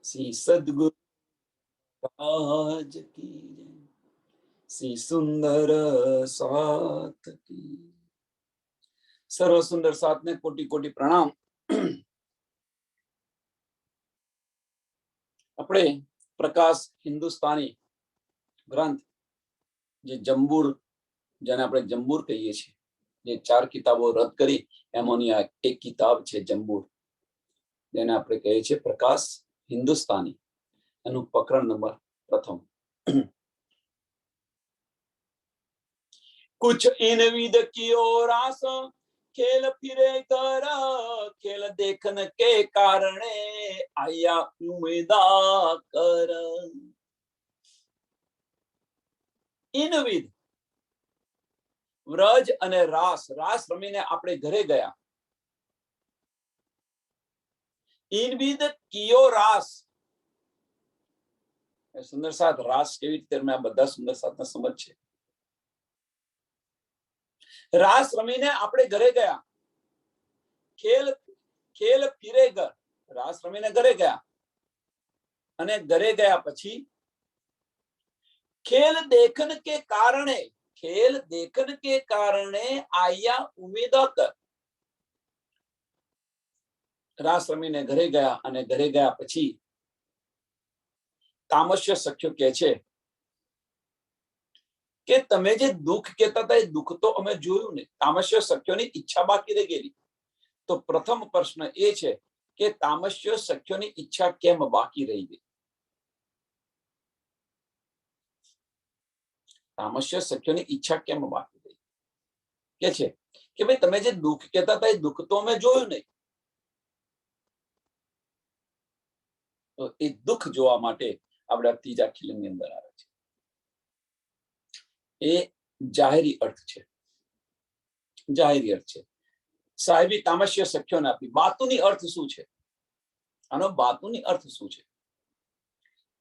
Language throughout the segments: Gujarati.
श्री सद्गुरु राज की जय, श्री सुंदर साथ की। सर्व सुंदर साथ ने कोटि कोटि प्रणाम। अपने प्रकाश हिंदुस्तानी ग्रंथ જે જંબુર, જેને આપણે જંબુર કહીએ છીએ, જે 4 કિતાબો રદ કરી એમાંની આ એક કિતાબ છે જંબુર, જેને આપણે કહીએ છીએ પ્રકાશ હિન્દુસ્તાની. એનું પ્રકરણ નંબર પ્રથમ. कुछ इन विद कियो रास, खेल फिरे कर, खेल देखन के कारणे आया उमेदा कर. इन विद વ્રજ અને રાસ, રાસ રમીને આપણે ઘરે ગયા. इन विद कियो रास, સુંદર સાથ રાસ કેવી રીતે રમે આ બધા સુંદર સાથના સમજ છે. રાસ રમીને આપણે ઘરે ગયા. ખેલ ખેલ ફિરે ઘર, રાસ રમીને ઘરે ગયા અને ઘરે ગયા પછી ખેલ દેખન કે કારણે, ખેલ દેખન के कारणे आया उमेदा कर. રાસ રમીને ઘરે ગયા અને ઘરે ગયા પછી તામસ્ય સખ્યો કહે છે કે તમે જે દુઃખ કહેતા હતા એ દુઃખ તો અમે જોયું ને. તામસ્ય સખ્યોની ઈચ્છા બાકી રહી ગયેલી. તો પ્રથમ પ્રશ્ન એ છે કે તામસ્ય સખ્યોની ઈચ્છા કેમ બાકી રહી ગઈ? તામસ્ય સખ્યોની ઈચ્છા કેમ બાકી રહી? કે છે કે ભાઈ તમે જે દુઃખ કહેતા હતા એ દુઃખ તો અમે જોયું નહીં. તો એ દુઃખ જોવા માટે આપણે ત્રીજા ખીલની અંદર આવે છે. એ જાહેરી અર્થ છે, જાહેરી અર્થ છે. સાહેબી તામસ્ય સખ્યોને આપી. બાતુની અર્થ શું છે? આનો બાતુની અર્થ શું છે?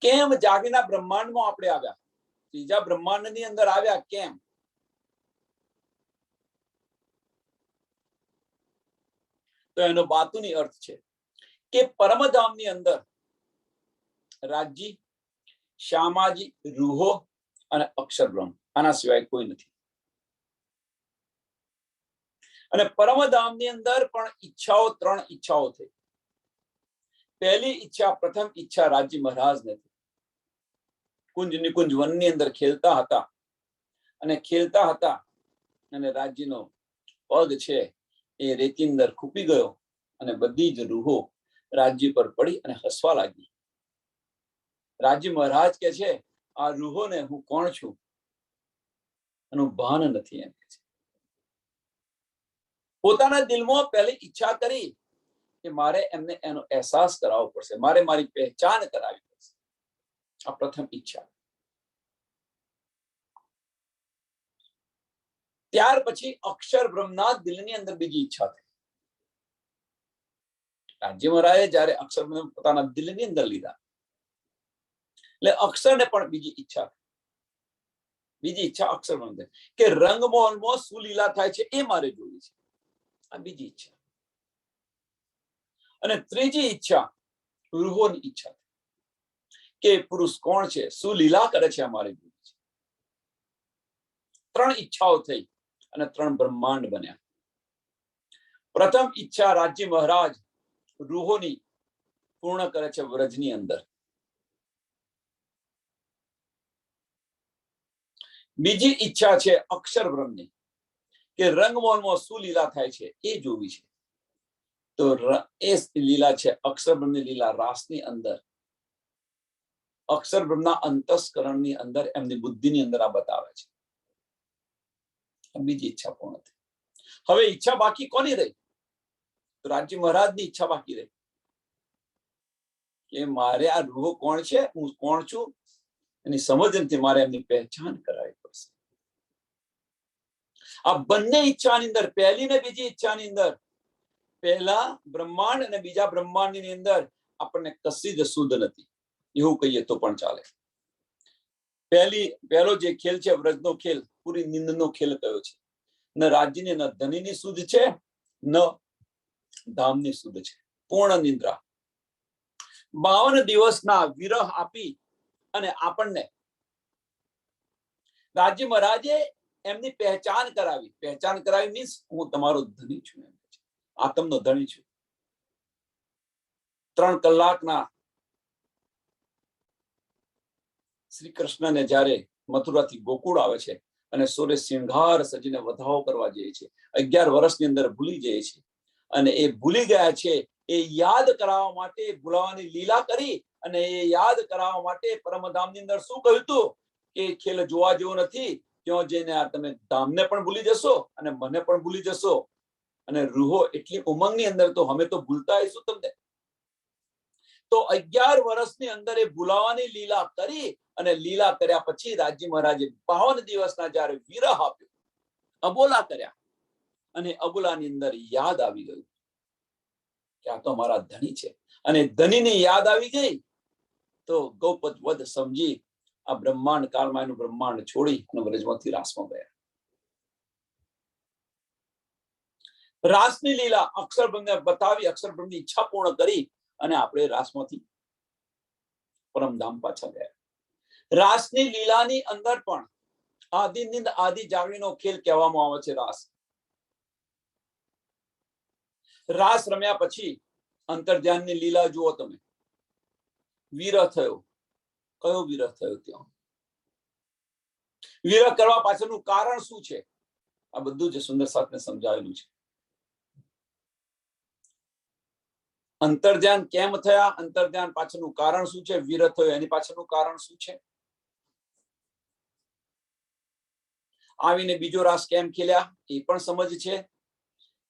કેમ જાગીના બ્રહ્માંડમાં આપણે આવ્યા, ત્રીજા બ્રહ્માંડની અંદર આવ્યા કેમ? તો એનો બાતુની અર્થ છે કે પરમધામની અંદર રાજજી, શ્યામાજી, રૂહો અને અક્ષર બ્રહ્મ, આના સિવાય કોઈ નથી. અને પરમધામની અંદર પણ ઈચ્છાઓ, 3 ઈચ્છાઓ થઈ. પહેલી ઈચ્છા, પ્રથમ ઈચ્છા રાજજી મહારાજને હતી. કુંજ નિકુંજ વનની અંદર ખેલતા હતા અને રાજજીનો પગ છે એ રેતી અંદર ખૂપી ગયો અને બધી જ રૂહો રાજજી પર પડી અને હસવા લાગી. રાજજી મહારાજ કે છે આ રૂહોને હું કોણ છું એનું ભાન નથી એમ કે છે. પોતાના દિલમાં પહેલી ઈચ્છા કરી કે મારે એમને એનો અહેસાસ કરાવવો પડશે, મારે મારી પહેચાન કરાવવી પડશે. આ પ્રથમ ઈચ્છા. ત્યાર પછી અક્ષર બ્રહ્મના દિલની અંદર બીજી ઈચ્છા થઈ. રાજજી મહારાજે જયારે અક્ષર બ્રહ્મ પોતાના દિલની અંદર લીધા એટલે અક્ષરને પણ બીજી ઈચ્છા. બીજી ઈચ્છા અક્ષર બ્રહ્મ કે રંગમોહનમાં શું લીલા થાય છે એ મારે જોવી છે. આ બીજી ઈચ્છા. અને ત્રીજી ઈચ્છા રૂહોની ઈચ્છા કે પુરુષ કોણ છે, શું લીલા કરે છે, અમારે જોવી છે. 3 ઈચ્છાઓ થઈ અને 3 બ્રહ્માંડ બન્યા. પ્રથમ ઈચ્છા રાજજી મહારાજ રૂહોની પૂર્ણ કરે છે વ્રજની અંદર. બીજી ઈચ્છા છે અક્ષર બ્રહ્મની કે રંગમોહનમાં શું લીલા થાય છે એ જોવી છે. તો એ લીલા છે અક્ષર બ્રહ્મની લીલા રાસની અંદર, અક્ષર બ્રહ્મના અંતસ્કરણની અંદર, એમની બુદ્ધિની અંદર આ બતાવે છે. બીજી ઈચ્છા પૂર્ણ થઈ. હવે ઈચ્છા બાકી કોની રહી? તો રાજજી મહારાજની ઈચ્છા બાકી રહી કે મારે આ રૂહો કોણ છે, હું કોણ છું એની સમજ નથી, મારે એમની પહેચાન કરાવવી પડશે. આ બંને ઈચ્છાની અંદર, પહેલી ને બીજી ઈચ્છાની અંદર, પહેલા બ્રહ્માંડ અને બીજા બ્રહ્માંડની અંદર આપણને કશી જ શુદ્ધ નથી એવું કહીએ તો પણ ચાલે. પહેલો જે ખેલ છે વ્રજનો ખેલ, પૂરી નિંદનો ખેલ કયો છે. ન રાજ્યની ન ધનીની શુદ્ધ છે, ન ધામની શુદ્ધ છે, પૂર્ણ નિંદ્રા. 52 દિવસના વિરહ આપી અને આપણને રાજી મહારાજે એમની પહેચાન કરાવી મીન્સ હું તમારો ધણી છું, આત્મનો ધણી છું. 3 કલાકના શ્રી કૃષ્ણને જ્યારે મથુરાથી ગોકુળ આવે છે અને સોરે શિંગાર સજીને વધાવો કરવા જાય છે, 11 વર્ષની અંદર ભૂલી જાય છે અને એ ભૂલી ગયા છે એ યાદ કરાવવા માટે ભૂલાવાની લીલા કરી અને એ યાદ કરાવવા માટે પરમધામની અંદર શું કહ્યું હતું કે ખેલ જોવા જેવો નથી, ત્યાં જઈને આ તમે ધામને પણ ભૂલી જશો અને મને પણ ભૂલી જશો. અને રૂહો એટલી ઉમંગની અંદર તો અમે તો ભૂલતા આવીશું તમને. તો 11 વર્ષની અંદર એ ભૂલાવાની લીલા કરી અને લીલા કર્યા પછી રાજી મહારાજે 52 દિવસના જ્યારે વિરહ આપ્યો, અબોલા કર્યા અને અબોલાની અંદર યાદ આવી ગયું કે આ તો મારા ધણી છે. અને ધણીની યાદ આવી ગઈ તો ગૌપત વધ સમજી આ બ્રહ્માંડ કાળમાયનું બ્રહ્માંડ છોડી અને વ્રજમાંથી રાસમાં ગયા. રાસની લીલા અક્ષરબ્રહ્મને બતાવી, અક્ષરબ્રહ્મની ઈચ્છા પૂર્ણ કરી અને આપણે રાસમાંથી પરમધામ પાછા ગયા. રાસની લીલાની અંદર પણ આદિ નિંદ આદિ જાગણીનો ખેલ કહેવામાં આવે છે. રાસ રમ્યા પછી અંતર્ધ્યાનની લીલા જુઓ તમે. વિરહ થયો. કયો વિરહ થયો? ત્યાં વિરહ કરવા પાછળનું કારણ શું છે? આ બધું જ સુંદર સાથને સમજાવેલું છે. અંતર્ધ્યાન કેમ થયા, અંતર્ધ્યાન પાછળનું કારણ શું છે, વિરહ થયો એની પાછળનું કારણ શું છે, આવીને બીજો રાસ કેમ ખેલ્યા એ પણ સમજ છે.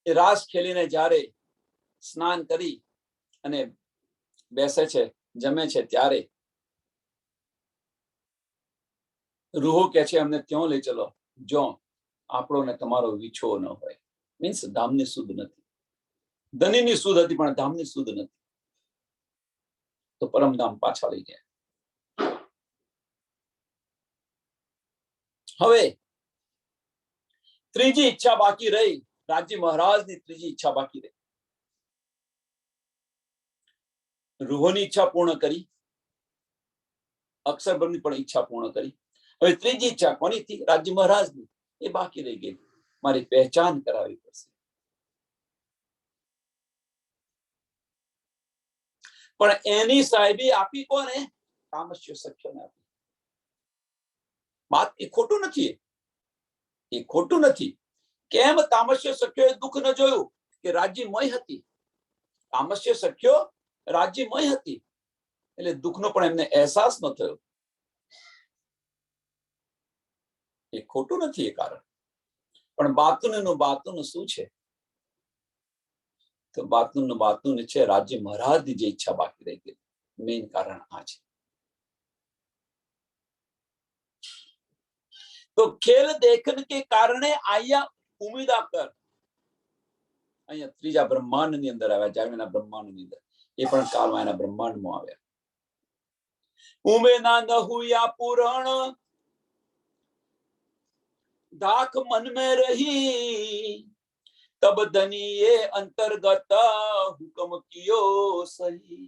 એ રાસ ખેલીને જ્યારે સ્નાન કરી અને બેસે છે, જમે છે, ત્યારે રૂહો કે છે અમને ત્યાં લઈ ચલો જો આપણો ને તમારો વિછો ન હોય. મીન્સ ધામની સુધ નથી, ધનીની સુધ હતી પણ ધામની સુધ નથી. તો પરમધામ પાછા લઈ ગયા. હવે ત્રીજી ઈચ્છા બાકી રહી. રાજી મહારાજની ત્રીજી ઈચ્છા બાકી રહી. રૂહોની ઈચ્છા પૂર્ણ કરી, અક્ષરબ્રહ્મની પણ ઈચ્છા પૂર્ણ કરી. હવે ત્રીજી ઈચ્છા કોની હતી? રાજી મહારાજની. એ બાકી રહી ગઈ. મારી પહેચાન કરાવવી પડશે. પણ એની સાહેબી આપી કોને? તામસ્ય સખ્યોને આપી. વાત એ ખોટું નથી, એ ખોટું નથી. કેમ તામસ્ય સખ્યોએ દુઃખ ન જોયું કે રાજ્યમય હતી. તામસ્ય સખ્યો રાજ્યમય હતી એટલે દુઃખનો પણ એમને અહેસાસ ન થયો. એ ખોટું નથી એ કારણ. પણ બાતુનું શું છે? તો બાતુનું છે રાજ્ય મહારાજની જે ઈચ્છા બાકી રહી ગઈ. મેઇન કારણ આ છે. તો ખેલ દેખન કે કારણે આયા ઉમેદા કર. અહીંયા ત્રીજા બ્રહ્માંડની અંદર આવ્યા, જાગરના બ્રહ્માંડની અંદર. એ પણ કાળમાયના બ્રહ્માંડમાં આવ્યા. ઉમેના ન હુયા પુરાણ दाख मन में रही तब धनिये अंतर्गत हुक्म कियो सही.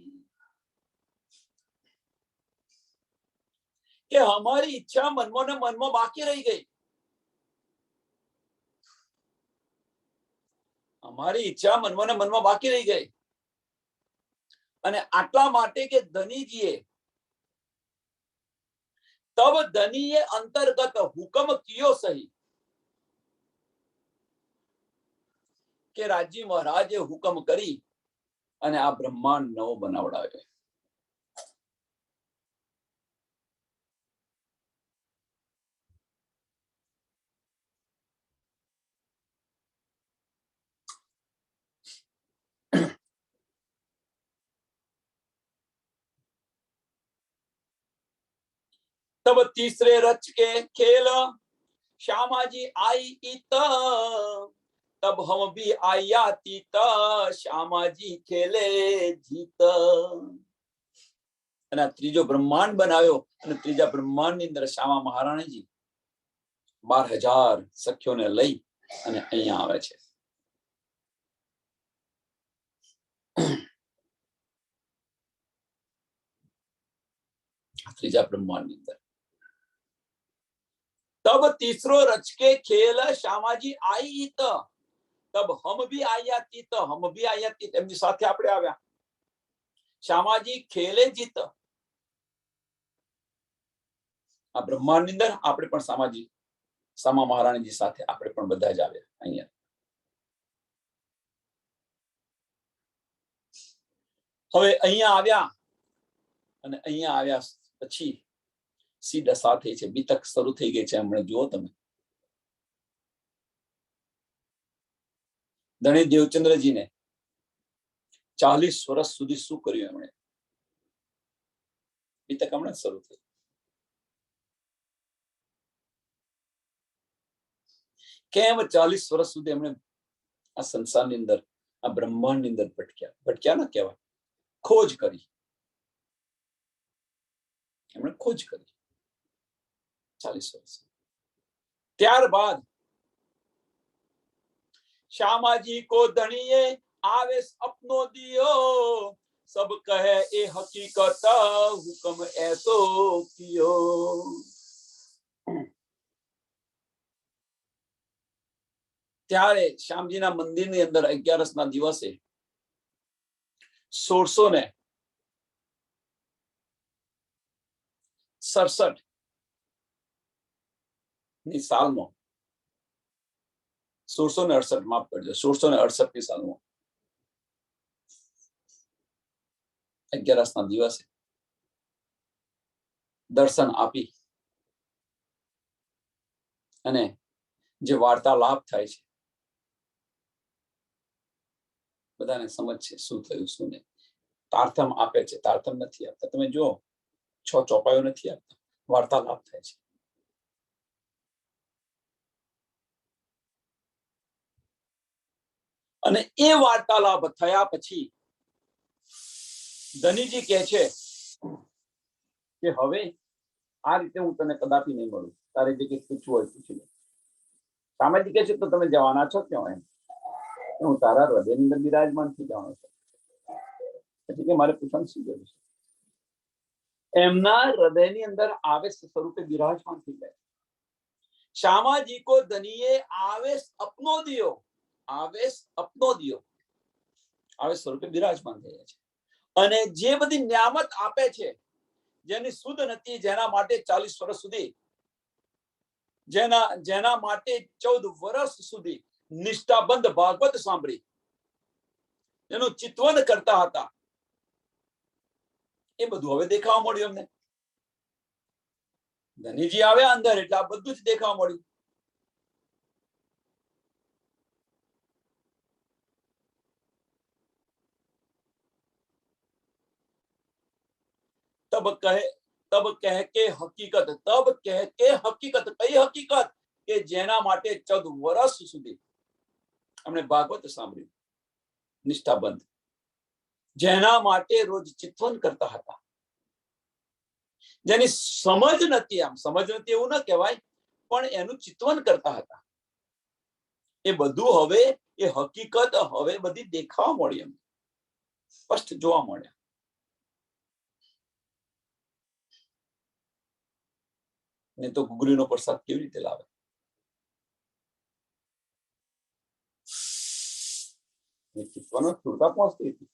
કે हमारी ઈચ્છા મનમાં ને મનમાં બાકી રહી ગઈ. અમારી ઈચ્છા મનમાં ને મનમાં બાકી રહી ગઈ અને આટલા માટે કે ધનીજીએ તબ ધનીએ અંતર્ગત હુકમ કિયો સહી. કે રાજી મહારાજે હુકમ કરી અને આ બ્રહ્માંડ નવો બનાવડાવ્યો. तब तीसरे रच के खेल श्यामा जी आई इत तब हम भी आया तीत श्यामा जी खेले जीत. અને ત્રીજો બ્રહ્માંડ બનાવ્યો અને ત્રીજા બ્રહ્માંડની અંદર શ્યામા મહારાણીજી 12,000 સખીઓને લઈ અને અહીંયા આવે છે. ત્રીજા બ્રહ્માંડ ની અંદર तब तीसरो रच के खेल श्यामाजी आई त तब हम भी आया तीत हम भी आया तीत એમની સાથે આપણે આવ્યા શ્યામાજી ખેલે જીત આ બ્રહ્માંડ ની અંદર આપણે પણ સામાજી સામા મહારાણીજી સાથે આપણે પણ બધા જ આવ્યા અહીંયા હવે અહીંયા આવ્યા અને અહીંયા આવ્યા પછી સી દશા થઈ છે બીતક શરૂ થઈ ગઈ છે હમણાં જુઓ તમે ધણી દેવચંદ્રજીને 40 વર્ષ સુધી શું કર્યું એમણે બીતક હમણાં શરૂ થઈ કેમ 40 વર્ષ સુધી એમણે આ સંસારની અંદર આ બ્રહ્માંડની અંદર ભટક્યા ના કહેવાય ખોજ કરી એમણે ખોજ કરી 40 વર્ષ ત્યારબાદ श्यामाजी को धनिये आवेश अपनो दियो सब कहे ए हकीकत हुक्म ऐसो कियो ત્યારે શ્યામજીના મંદિરની અંદર 11 ના દિવસે 1667 ની સાલમાં 1668 માફ કરજો 1668 ની સાલમાં 11 ના દિવસે દર્શન આપી અને જે વાર્તાલાપ થાય છે બધાને સમજ છે શું થયું શું નહીં તારતમ આપે છે તારતમ નથી આપતા તમે જો 6 ચોપાઈઓ નથી આપતા વાર્તાલાપ થાય છે અને એ વાર્તાલાપ થયા પછી ધનીજી કહે છે કે હવે આ રીતે હું તને કદાપી નહીં મળું તારે જે કંઈ પૂછવું હોય પૂછી લે સામાજિક કહે છે તો તમે જવાના છો ક્યાં એમ હું તારા હૃદયની અંદર બિરાજમાન થઈ જવાનો છું એટલે કે મારે પૂછવાનું શું જરૂર છે એમના હૃદયની અંદર આવેશ સ્વરૂપે બિરાજમાન થઈ જાય શ્યામાજી કો ધનિયે આવેશ અપનો દિયો આવેશ અપનો દિયો આવેશ સ્વરૂપે બિરાજમાન થઈ જાય છે અને જે બધી નિયામત આપે છે જેની સુધ નથી જેના માટે 40 વર્ષ સુધી જેના માટે 14 વર્ષ સુધી નિષ્ઠાબંધ ભાગવત સાંભળી એનું ચિંતન કરતા હતા એ બધું હવે દેખાવા મળ્યું અમને ધનીજી આવ્યા અંદર એટલે આ બધું જ દેખાવા મળ્યું तब कह के हकीकत कई हकीकत કે જેના માટે 14 વર્ષ સુધી અમને ભાગવત સાંભળ્યું નિષ્ઠાબંધ જેના માટે રોજ ચિંતન કરતા હતા જેની સમજ નથી આમ સમજ નથી એવું ના કહેવાય પણ એનું ચિંતન કરતા હતા એ બધું હવે એ હકીકત હવે બધી દેખાવા મળી એમ સ્પષ્ટ જોવા મળ્યા ને તો ગુગરીનો પ્રસાદ કેવી રીતે લાવે ચિત્તવાનો સ્થૂળતા પહોંચતી હતી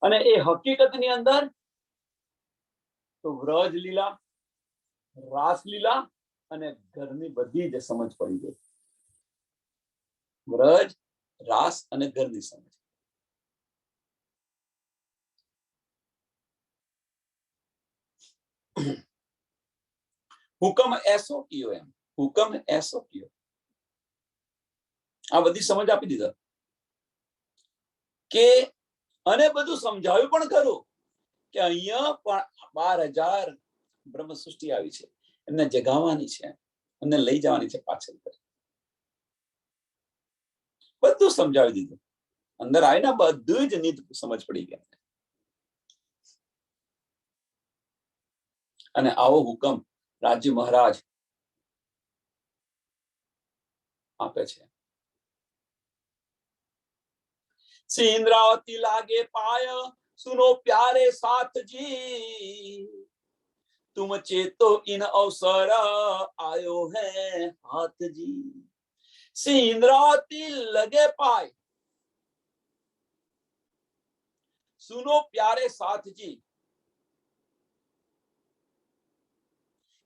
અને એ હકીકતની અંદર તો વ્રજ લીલા રાસ લીલા અને ઘરની બધી જ સમજ પડી ગઈ વ્રજ રાસ અને ઘરની સમજ હુકમ એસો કયો એમ હુકમ એસો કયો આ બધી સમજ આપી દીધા કે અને બધું સમજાવ્યું પણ ખરું કે અહીંયા પણ 12,000 બ્રહ્મ સૃષ્ટિ આવી છે એમને જગાવવાની છે એમને લઈ જવાની છે પાછળ બધું સમજાવી દીધું અંદર આવીને બધું જ નીત સમજ પડી ગઈ અને આવો હુકમ રાજ્ય મહારાજ આપે છે। इंद्रावती लागे पाय सुनो प्यारे साथ जी तुम चेतो इन अवसर आयो है हाथ जी। इंद्रावती लगे पाय सुनो प्यारे साथ जी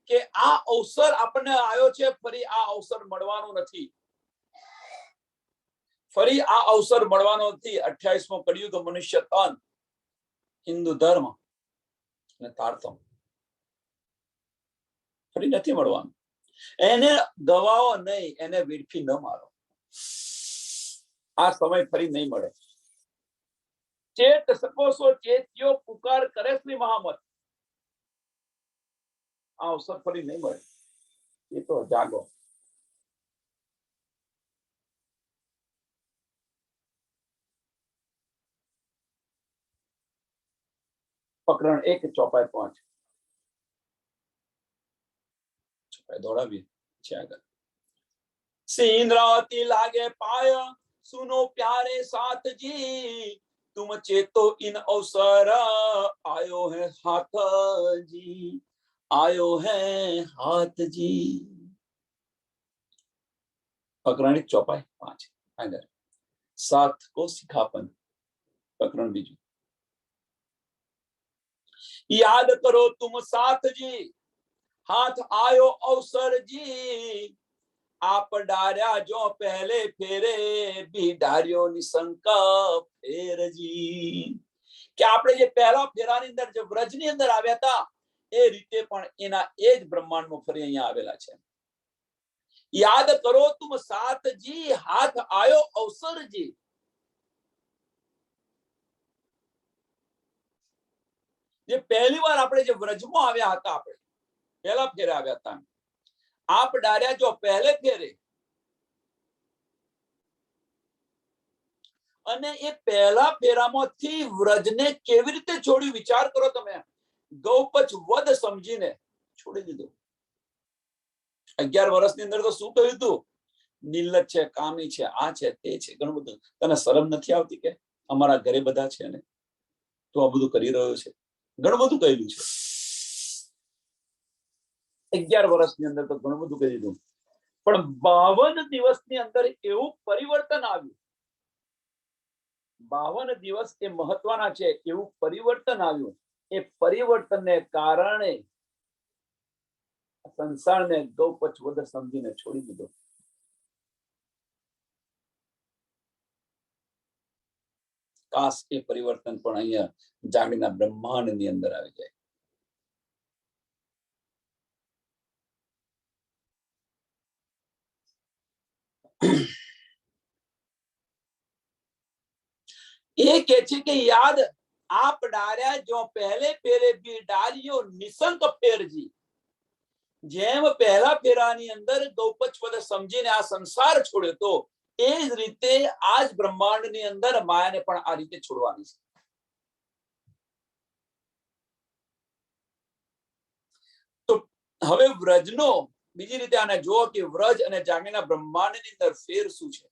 કે આ અવસર આપણને આવ્યો છે, ફરી આ અવસર મળવાનો નથી, ફરી આ અવસર મળવાનો નથી। 28મો કળિયુગ મનુષ્ય તન હિન્દુ ધર્મ અને તારતમ ફરી નથી મળવાનું। એને ગવાઓ નહીં, એને વેડફી ન મારો, આ સમય ફરી નહીં મળે। ચેત સકો સો ચેત્યો પુકાર કરે શ્રી મહામત, આ અવસર ફરી નહીં મળે, એ તો જાગો। પ્રકરણ 1 ચોપાઈ 5 ચોપાઈ દોડાવીએ છે આગળ। इंद्रावती लागे पाय सुनो प्यारे साथ जी तुम चेतो इन अवसर आयो है हाथ जी आयो है हाथ जी। प्रकरण 1 ચોપાઈ 5 આગળ। साथ को सिखापन प्रकरण 2 याद करो तुम साथ जी हाथ आयो अवसर जी आप डार्या जो पहले फेरे भी डार्यो निशंक फेर जी કે આપણે જે પહેલા ફેરાની અંદર જે વ્રજની અંદર આવ્યા હતા એ રીતે પણ એના એ જ બ્રહ્માંડમાં ફરી અહીંયા આવેલા છે। યાદ કરો तुम साथ जी हाथ आयो अवसर जी જે પહેલી વાર આપણે જે વ્રજમાં આવ્યા હતા, આપણે પહેલા ફેરે આવ્યા હતા, આપ ડાર્યા જો પહેલે ફેરે, અને એ પહેલા ફેરામાંથી વ્રજને કેવી રીતે છોડ્યું વિચાર કરો તમે। ગૌપચ વધ સમજીને છોડી દીધું। 11 વર્ષની અંદર તો શું કહ્યું હતું? નિર્લજ છે, કામી છે, આ છે, તે છે, ઘણું બધું। તને શરમ નથી આવતી કે અમારા ઘરે બધા છે ને તું આ બધું કરી રહ્યો છે? ઘણું બધું કહેલું છે। 11 વર્ષની અંદર તો ઘણું બધું કહી દીધું, પણ 52 દિવસની અંદર એવું પરિવર્તન આવ્યું। 52 દિવસ એ મહત્વના છે, એવું પરિવર્તન આવ્યું। એ પરિવર્તનને કારણે સંસારને ગૌપચ વધ સમજીને છોડી દીધો। કાશ એ પરિવર્તન પણ અહીંયા જાગીના બ્રહ્માંડની અંદર આવી જાય। એ કે છે કે યાદ આપ ડાર્યા જો પહેલે ફેરે બી ડાર્યો નિશંક ફેરજી। જેમ પહેલા ફેરાની અંદર ગૌપચ વધ સમજીને આ સંસાર છોડ્યો તો એ જ રીતે આજ બ્રહ્માંડની અંદર માયાને પણ આ રીતે છોડવાની છે। તો હવે વ્રજનો બીજી રીતે આને જુઓ કે વ્રજ અને જાગીના બ્રહ્માંડની અંદર ફેર શું છે।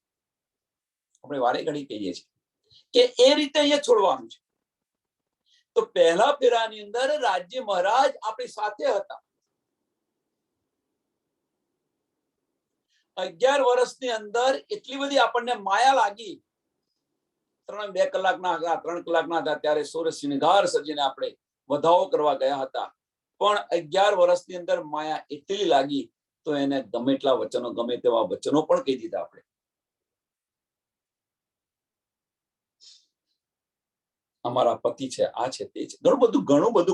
આપણે વારે ઘડી કહીએ છીએ કે એ રીતે અહીંયા છોડવાનું છે। તો પહેલા ફેરાની અંદર રાજ્ય મહારાજ આપણી સાથે હતા। 11 વર્ષની અંદર એટલી બધી આપણને માયા લાગી। 2 કલાકના હતા, 3 કલાકના હતા ત્યારે સૂર્ય શૃંગાર સજીને આપણે વધાવો કરવા ગયા હતા, પણ 11 વર્ષની અંદર માયા એટલી લાગી તો એને ગમે એટલા વચનો, ગમે તેવા વચનો પણ કહી દીધા આપણે। અમારા પતિ છે, આ છે, તે છે, ઘણું બધું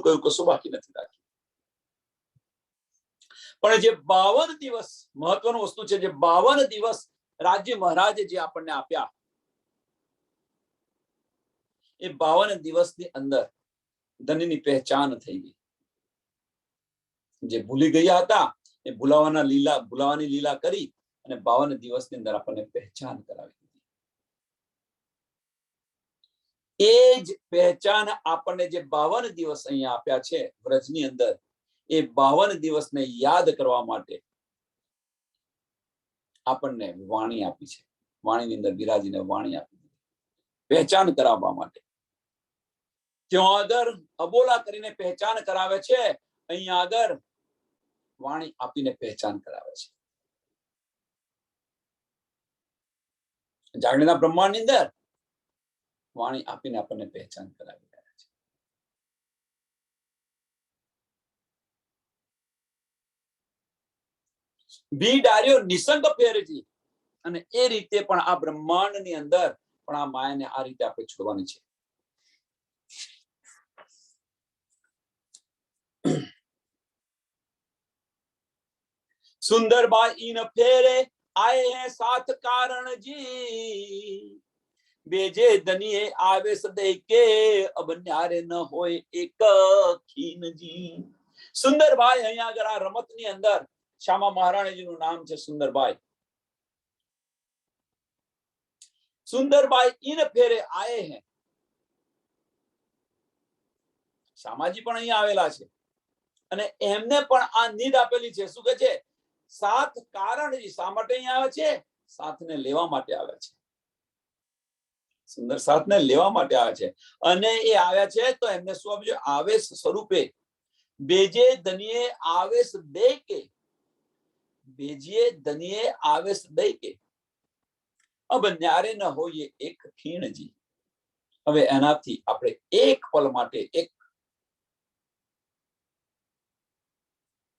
કહ્યું, કશું બાકી નથી રાખ્યું। પણ જે 52 દિવસ મહત્વનું વસ્તુ છે, જે 52 દિવસ રાજ્ય મહારાજે જે આપણને આપ્યા, એ 52 દિવસની અંદર ધનની પહેચાન થઈ ગઈ। જે ભૂલી ગયા હતા એ ભૂલાવાની લીલા કરી અને 52 દિવસની અંદર આપણને પહેચાન કરાવી દીધી। એ જ પહેચાન આપણને જે 52 દિવસ અહીંયા આપ્યા છે વ્રજની અંદર, એ 52 દિવસને યાદ કરવા માટે આપણને વાણી આપી છે, વાણીની અંદર બિરાજીને વાણી આપી દીધી, પહેચાન કરાવવા માટે. ત્યાં આગળ અબોલા કરીને પહેચાન કરાવે છે, અહીંયા આગળ વાણી આપીને પહેચાન કરાવે છે. જાગૃતના બ્રહ્માંડની અંદર વાણી આપીને આપણને પહેચાન કરાવી રહ્યા છે. બી ડાર્યો નિસંગ ફેરજી, અને એ રીતે પણ આ બ્રહ્માંડની અંદર પણ આ માયાને આ રીતે આપણે છોડવાની છે. સુંદરબાઈ ઈન ફેરે આए हैं साथ कारण जी, बेजे दनिये आवेश दे के अब न्यारे न होए एक खीन जी. સુંદરબાઈ અહીંયા આગળ આ રમતની અંદર શ્યામા મહારાણીજીનું નામ છે સુંદરબાઈ. સુંદરબાઈ ઈન ફેરે આए हैं, શ્યામાજી પણ અહીંયા આવેલા છે અને એમને પણ આ નીડ આપેલી છે. શું કે છે? સાથ કારણ. શા માટે અહીંયા આવે છે? સાથને લેવા માટે આવે છે. સુંદર સાથને લેવા માટે આવે છે. અને એ આવ્યા છે તો એમને શું આપ્યું? આવેશ સ્વરૂપે. બેજે દનિયે આવેશ દે કે, બેજે દનિયે આવેશ દે કે અબ ન્યારે ન હોઈએ એક ખીણજી. હવે એનાથી આપણે એક પલ માટે, એક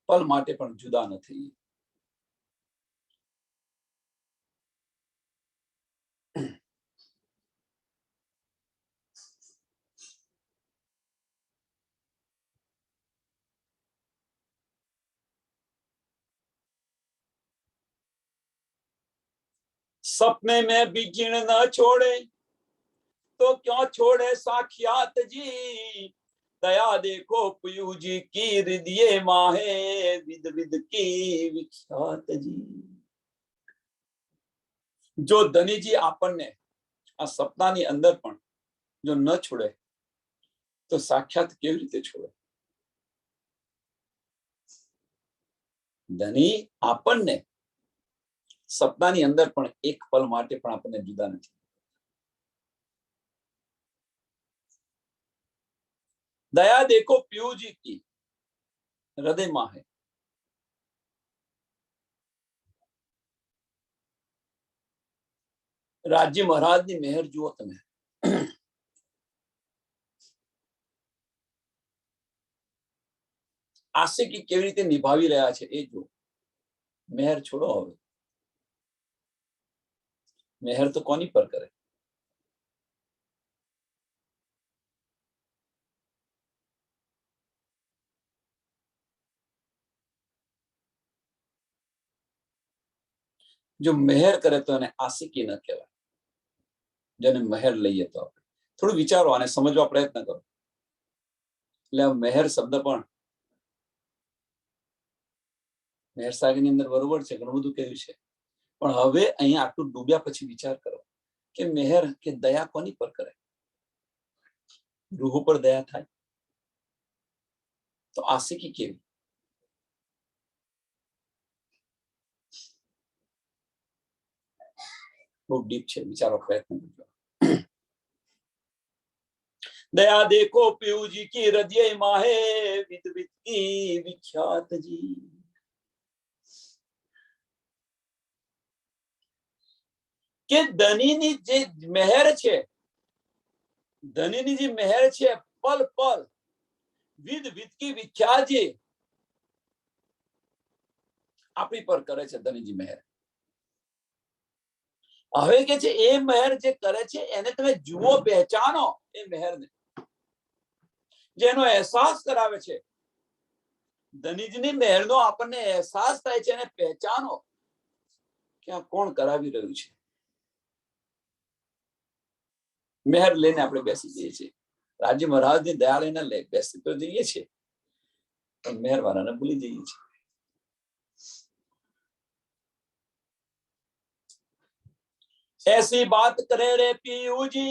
પલ માટે પણ જુદા ન થઈએ. सपने में भी गिण न छोड़े तो क्यों छोड़े साक्षात जी, दया देखो पीयू जी की हृदय माहे विद विद की विख्यात जी. जो ધનીજી આપણને આ સપનાની અંદર પણ જો ન છોડે તો સાક્ષાત કેવી રીતે છોડે? ધની આપણને સપનાની અંદર પણ એક પલ માટે પણ આપણને જુદા નથી. દયા દેખો પીયુજી કી હૃદયમાં હે. રાજ્ય મહારાજની મહેર જુઓ તમે. આશિકી કેવી રીતે નિભાવી રહ્યા છે એ જુઓ. મહેર છોડો, હવે મહેર તો કોની પર કરે? જો મહેર કરે તો એને આશિકી ન કહેવાય. જેને મહેર લઈએ તો આપણે થોડું વિચારો અને સમજવા પ્રયત્ન કરો. એટલે મહેર શબ્દ પણ મહેર સાગરની અંદર બરોબર છે, ઘણું બધું કહ્યું છે, પણ હવે અહીંયા આટલું ડૂબ્યા પછી વિચાર કરો કે મહેર કે દયા કોની પર કરે? રૂહ પર દયા થાય તો આશિકી કેવી? બહુ ડીપ છે, વિચારો પ્રયત્ન કરજો. दया देखो पीयू जी की हृदय माहे विद विद की विख्यात जी. કે ધનીની જે મહેર છે, ધનીની જે મહેર છે પલ પલ વિદ વિદ की વિખ્યાત जी આપણી પર કરે છે. ધનીજી મહેર હવે કે છે એ મહેર જે કરે છે એને તમે જુઓ, પહેચાનો એ મહેરને, જેનો અહેસાસ કરાવે છે. ધનીજની મહેરનો આપણને અહેસાસ થાય છે અને પહેચાનો કે આ કોણ કરાવી રહ્યું છે. મહેર લઈને આપણે બેસી જઈએ છીએ. રાજ્ય મહારાજની દયા લઈને બેસી તો જઈએ છીએ, પણ મહેર વાળાને ભૂલી જઈએ છીએ. ऐसी बात करे रे पीयू जी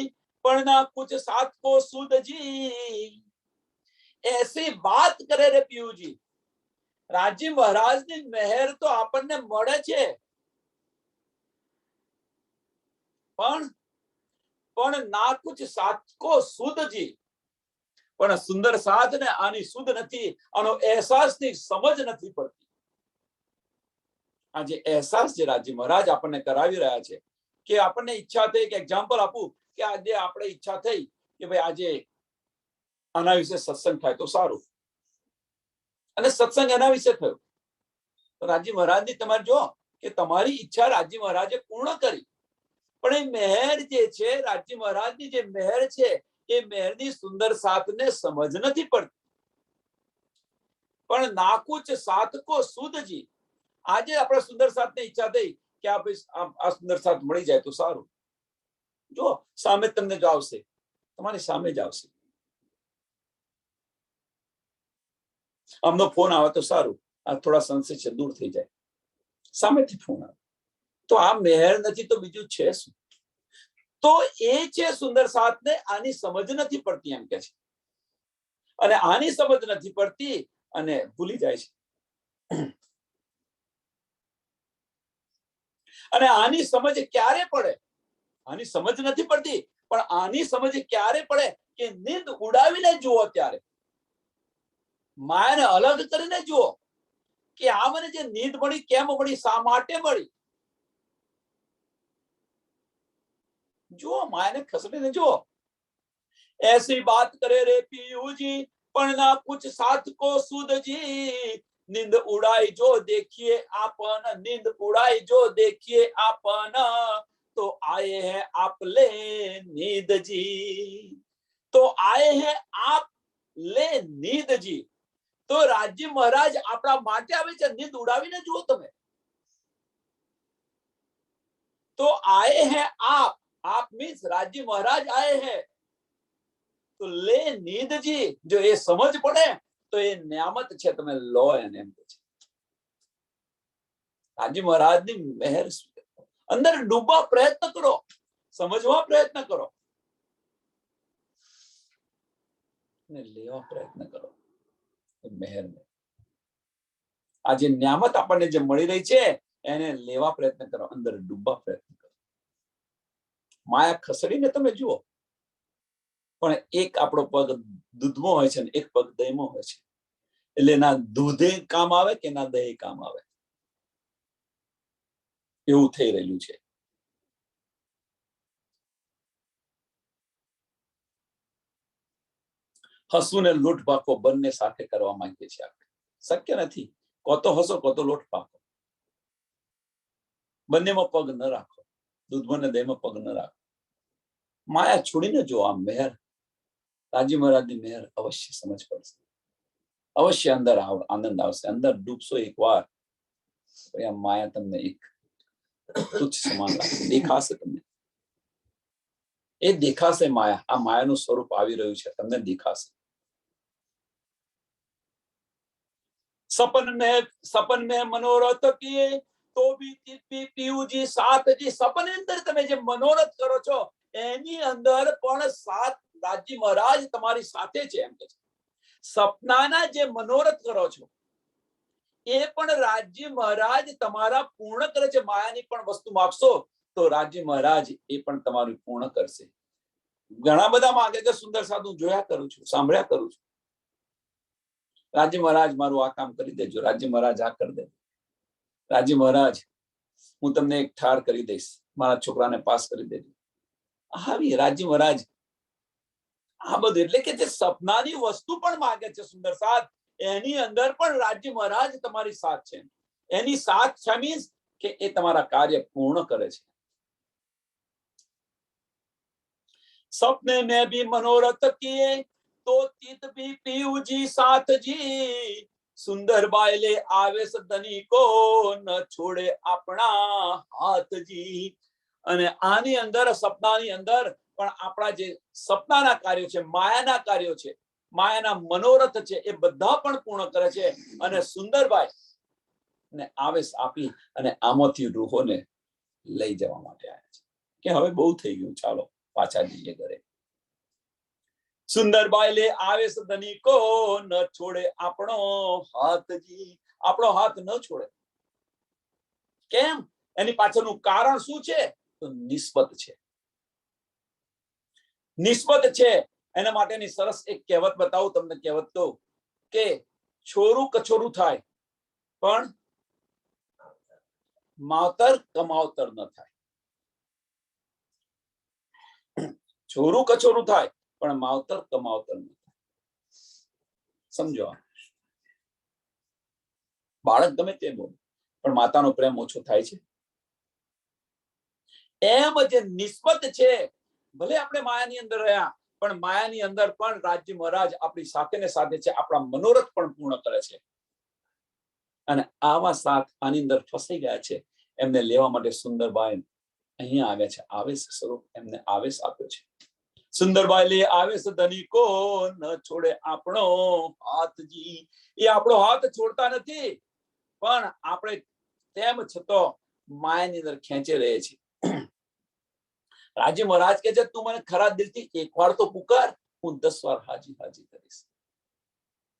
पर ना कुछ साथ को सुध जी. ऐसी बात करे रे पीयू जी. રાજ્ય મહારાજની મહેર તો આપણને મળે છે, પણ ના કુછ સાથ કો સુધ જી, પણ સુંદર સાથ ને આની સુધ નથી, આનો અહેસાસની સમજ નથી પડતી. આ જે અહેસાસ જે રાજી મહારાજ આપણને કરાવી રહ્યા છે, કે આપણને ઈચ્છા થઈ, કે એક્ઝામ્પલ આપું, કે આજે આપણે ઈચ્છા થઈ કે ભાઈ આજે આના વિશે સત્સંગ થાય તો સારું, અને સત્સંગ એના વિશે થયો, તો રાજી મહારાજની તમારે જો કે તમારી ઈચ્છા રાજી મહારાજે પૂર્ણ કરી, પણ એ મહેર જે છે, રાજી મહારાજની જે મહેર છે, એ મહેરની સુંદર સાથને સમજ નથી પડતી. પણ નાકુચ સાથ કો સુધજી, આજે આપણે સુંદર સાથને ઈચ્છા થઈ કે આ સુંદર સાથ મળી જાય તો સારું. જો સામે તમને જ આવશે, તમારી સામે જ આવશે. આમનો ફોન આવે તો સારું, આ થોડા સંશય છે દૂર થઈ જાય, સામેથી ફોન આવે તો આ મહેર નથી તો બીજું છે શું? તો એ છે સુંદર સાથને આની સમજ નથી પડતી એમ કે છે, અને આની સમજ નથી પડતી અને ભૂલી જાય છે. અને આની સમજ ક્યારે પડે? આની સમજ નથી પડતી, પણ આની સમજ ક્યારે પડે કે નીંદ ઉડાવીને જુઓ ત્યારે, માયાને અલગ કરીને જુઓ કે આ મને જે નીંદ મળી, કેમ મળી, શા માટે મળી. જુઓ, માયાને ખસડીને જુઓ. ऐसी बात करे रे पीयूजी, पण ना कुछ साथ को सुध जी, नींद उड़ाई जो देखिए आपन, नींद उड़ाई जो देखिए आपन, तो आए हैं आप ले नींद जी, तो आए हैं आप ले नींद जी. તો રાજી મહારાજ આપણા માટે આવે છે, નીંદ ઉડાવીને જુઓ તમે. तो आए हैं आप मीन्स राजी महाराज आए हैं, તો લે નીંદ જી, જો એ સમજ પડે તો એ નિયામત છે, તમે લો એને એમ છે. રાજી મહારાજની મહેર અંદર ડૂબવા પ્રયત્ન કરો, સમજવા પ્રયત્ન કરો, અને લેવા પ્રયત્ન કરો મહેરને. આ જે નિયામત આપણને જે મળી રહી છે એને લેવા પ્રયત્ન કરો, અંદર ડૂબવા પ્રયત્ન કરો. માયા ખસડીને તમે જુઓ, પણ એક આપણો પગ દૂધમાં હોય છે ને એક પગ દહીંમાં હોય છે, એટલે ના દૂધે કામ આવે કે ના દહીં કામ આવે, એવું થઈ રહ્યું છે. હસવું ને લૂંટ પાકો બંને સાથે કરવા માંગીએ છીએ આપણે, શક્ય નથી. કો તો હસો, કો તો લૂંટ પાકો, બંનેમાં પગ ન રાખો, દૂધમાં ને દહીંમાં પગ ન રાખો. માયા છોડીને જો આ મહેર, રાજી મહારાજની મહેર અવશ્ય સમજ પડશે, અવશ્ય અંદર આનંદ આવશે. અંદર ડૂબશો એક વાર, માયા તમને એક તુચ્છ સમાન લાગશે, દેખાશે તમને, એ દેખાશે માયા. આ માયાનું સ્વરૂપ આવી રહ્યું છે, તમને દેખાશે. સપન મેં મનોરથ કિએ તો બી પીયુજી સાથ જી, સપન અંદર તમે જે મનોરથ કરો છો એની અંદર પણ સાથ રાજી મહારાજ તમારી સાથે છે એમ કે છે. સપનાના જે મનોરથ કરો છો એ પણ રાજી મહારાજ તમારા પૂર્ણ કરે છે. માયાની પણ વસ્તુ માગશો તો રાજી મહારાજ એ પણ તમારું પૂર્ણ કરશે. ઘણા બધા માંગે કે સુંદર સાધુ જોયા કરું છું, સાંભળ્યા કરું છું, રાજી મહારાજ મારું આ કામ કરી દેજો, રાજી મહારાજ આ કરી દેજો, રાજી મહારાજ હું તમને એક ઠાર કરી દઈશ, મારા છોકરાને પાસ કરી દેજો. આવી રાજી મહારાજ આ બધું, એટલે કે જે સપનાની વસ્તુ પણ માંગે છે સુંદર સાથ, એની અંદર પણ રાજી મહારાજ તમારી સાથ છે. એની સાથ છે મીન્સ કે એ તમારા કાર્ય પૂર્ણ કરે છે. सपने में भी मनोरथ किए तो चित भी पीयू जी साथ जी, सुंदर बायले आवेश धनी को न छोड़े अपना हाथ जी. અને આની અંદર સપનાની અંદર પણ આપણા જે સપનાના કાર્યો છે, માયાના કાર્યો છે, માયાના મનોરથ છે, એ બધા પણ પૂર્ણ કરે છે. અને સુંદરબાઈ ને આવેશ આપી અને આમાંથી રૂહોને લઈ જવા માટે આવ્યા છે કે હવે બહુ થઈ ગયું, ચાલો પાછા જઈએ ઘરે. સુંદરબાઈ લે આવેશ ધની કો ન છોડે આપણો હાથજી, આપણો હાથ ન છોડે. કેમ? એની પાછળનું કારણ શું છે? તો નિસ્બત છે, નિસ્બત છે એના માટેની સરસ એક કહેવત બતાવું તમને. કહેવત તો કે છોરું કછોરું થાય પણ માવતર કમાવતર ન થાય. છોરું કછોરું થાય પણ માવતર કમાવતર ન થાય. સમજો, બાળક ગમે તે બોલે પણ માતાનો પ્રેમ ઓછો થાય છે. એમ જે નિસ્બત છે, ભલે આપણે માયાની અંદર રહ્યા પણ માયાની અંદર પણ રાજ્ય મહારાજ આપણી સાથે ને સાથે છે, આપણા મનોરથ પણ પૂર્ણ કરે છે. અને આવા સાથ આની અંદર ફસાઈ ગયા છે, એમને લેવા માટે સુંદરબાઈ અહીંયા આવ્યા છે. આવેશ સ્વરૂપ એમને આવેશ આપ્યો છે. સુંદરબાઈ લે આવેશ ધનિકો ન છોડે આપણો હાથજી. એ આપણો હાથ છોડતા નથી, પણ આપણે તેમ છતાં માયાની અંદર ખેંચી રહે છે. રાજ્ય મહારાજ કે છે, તું મને ખરા દિલથી એકવાર તો પુકાર, હું 10 વાર હાજી હાજી કરીશ.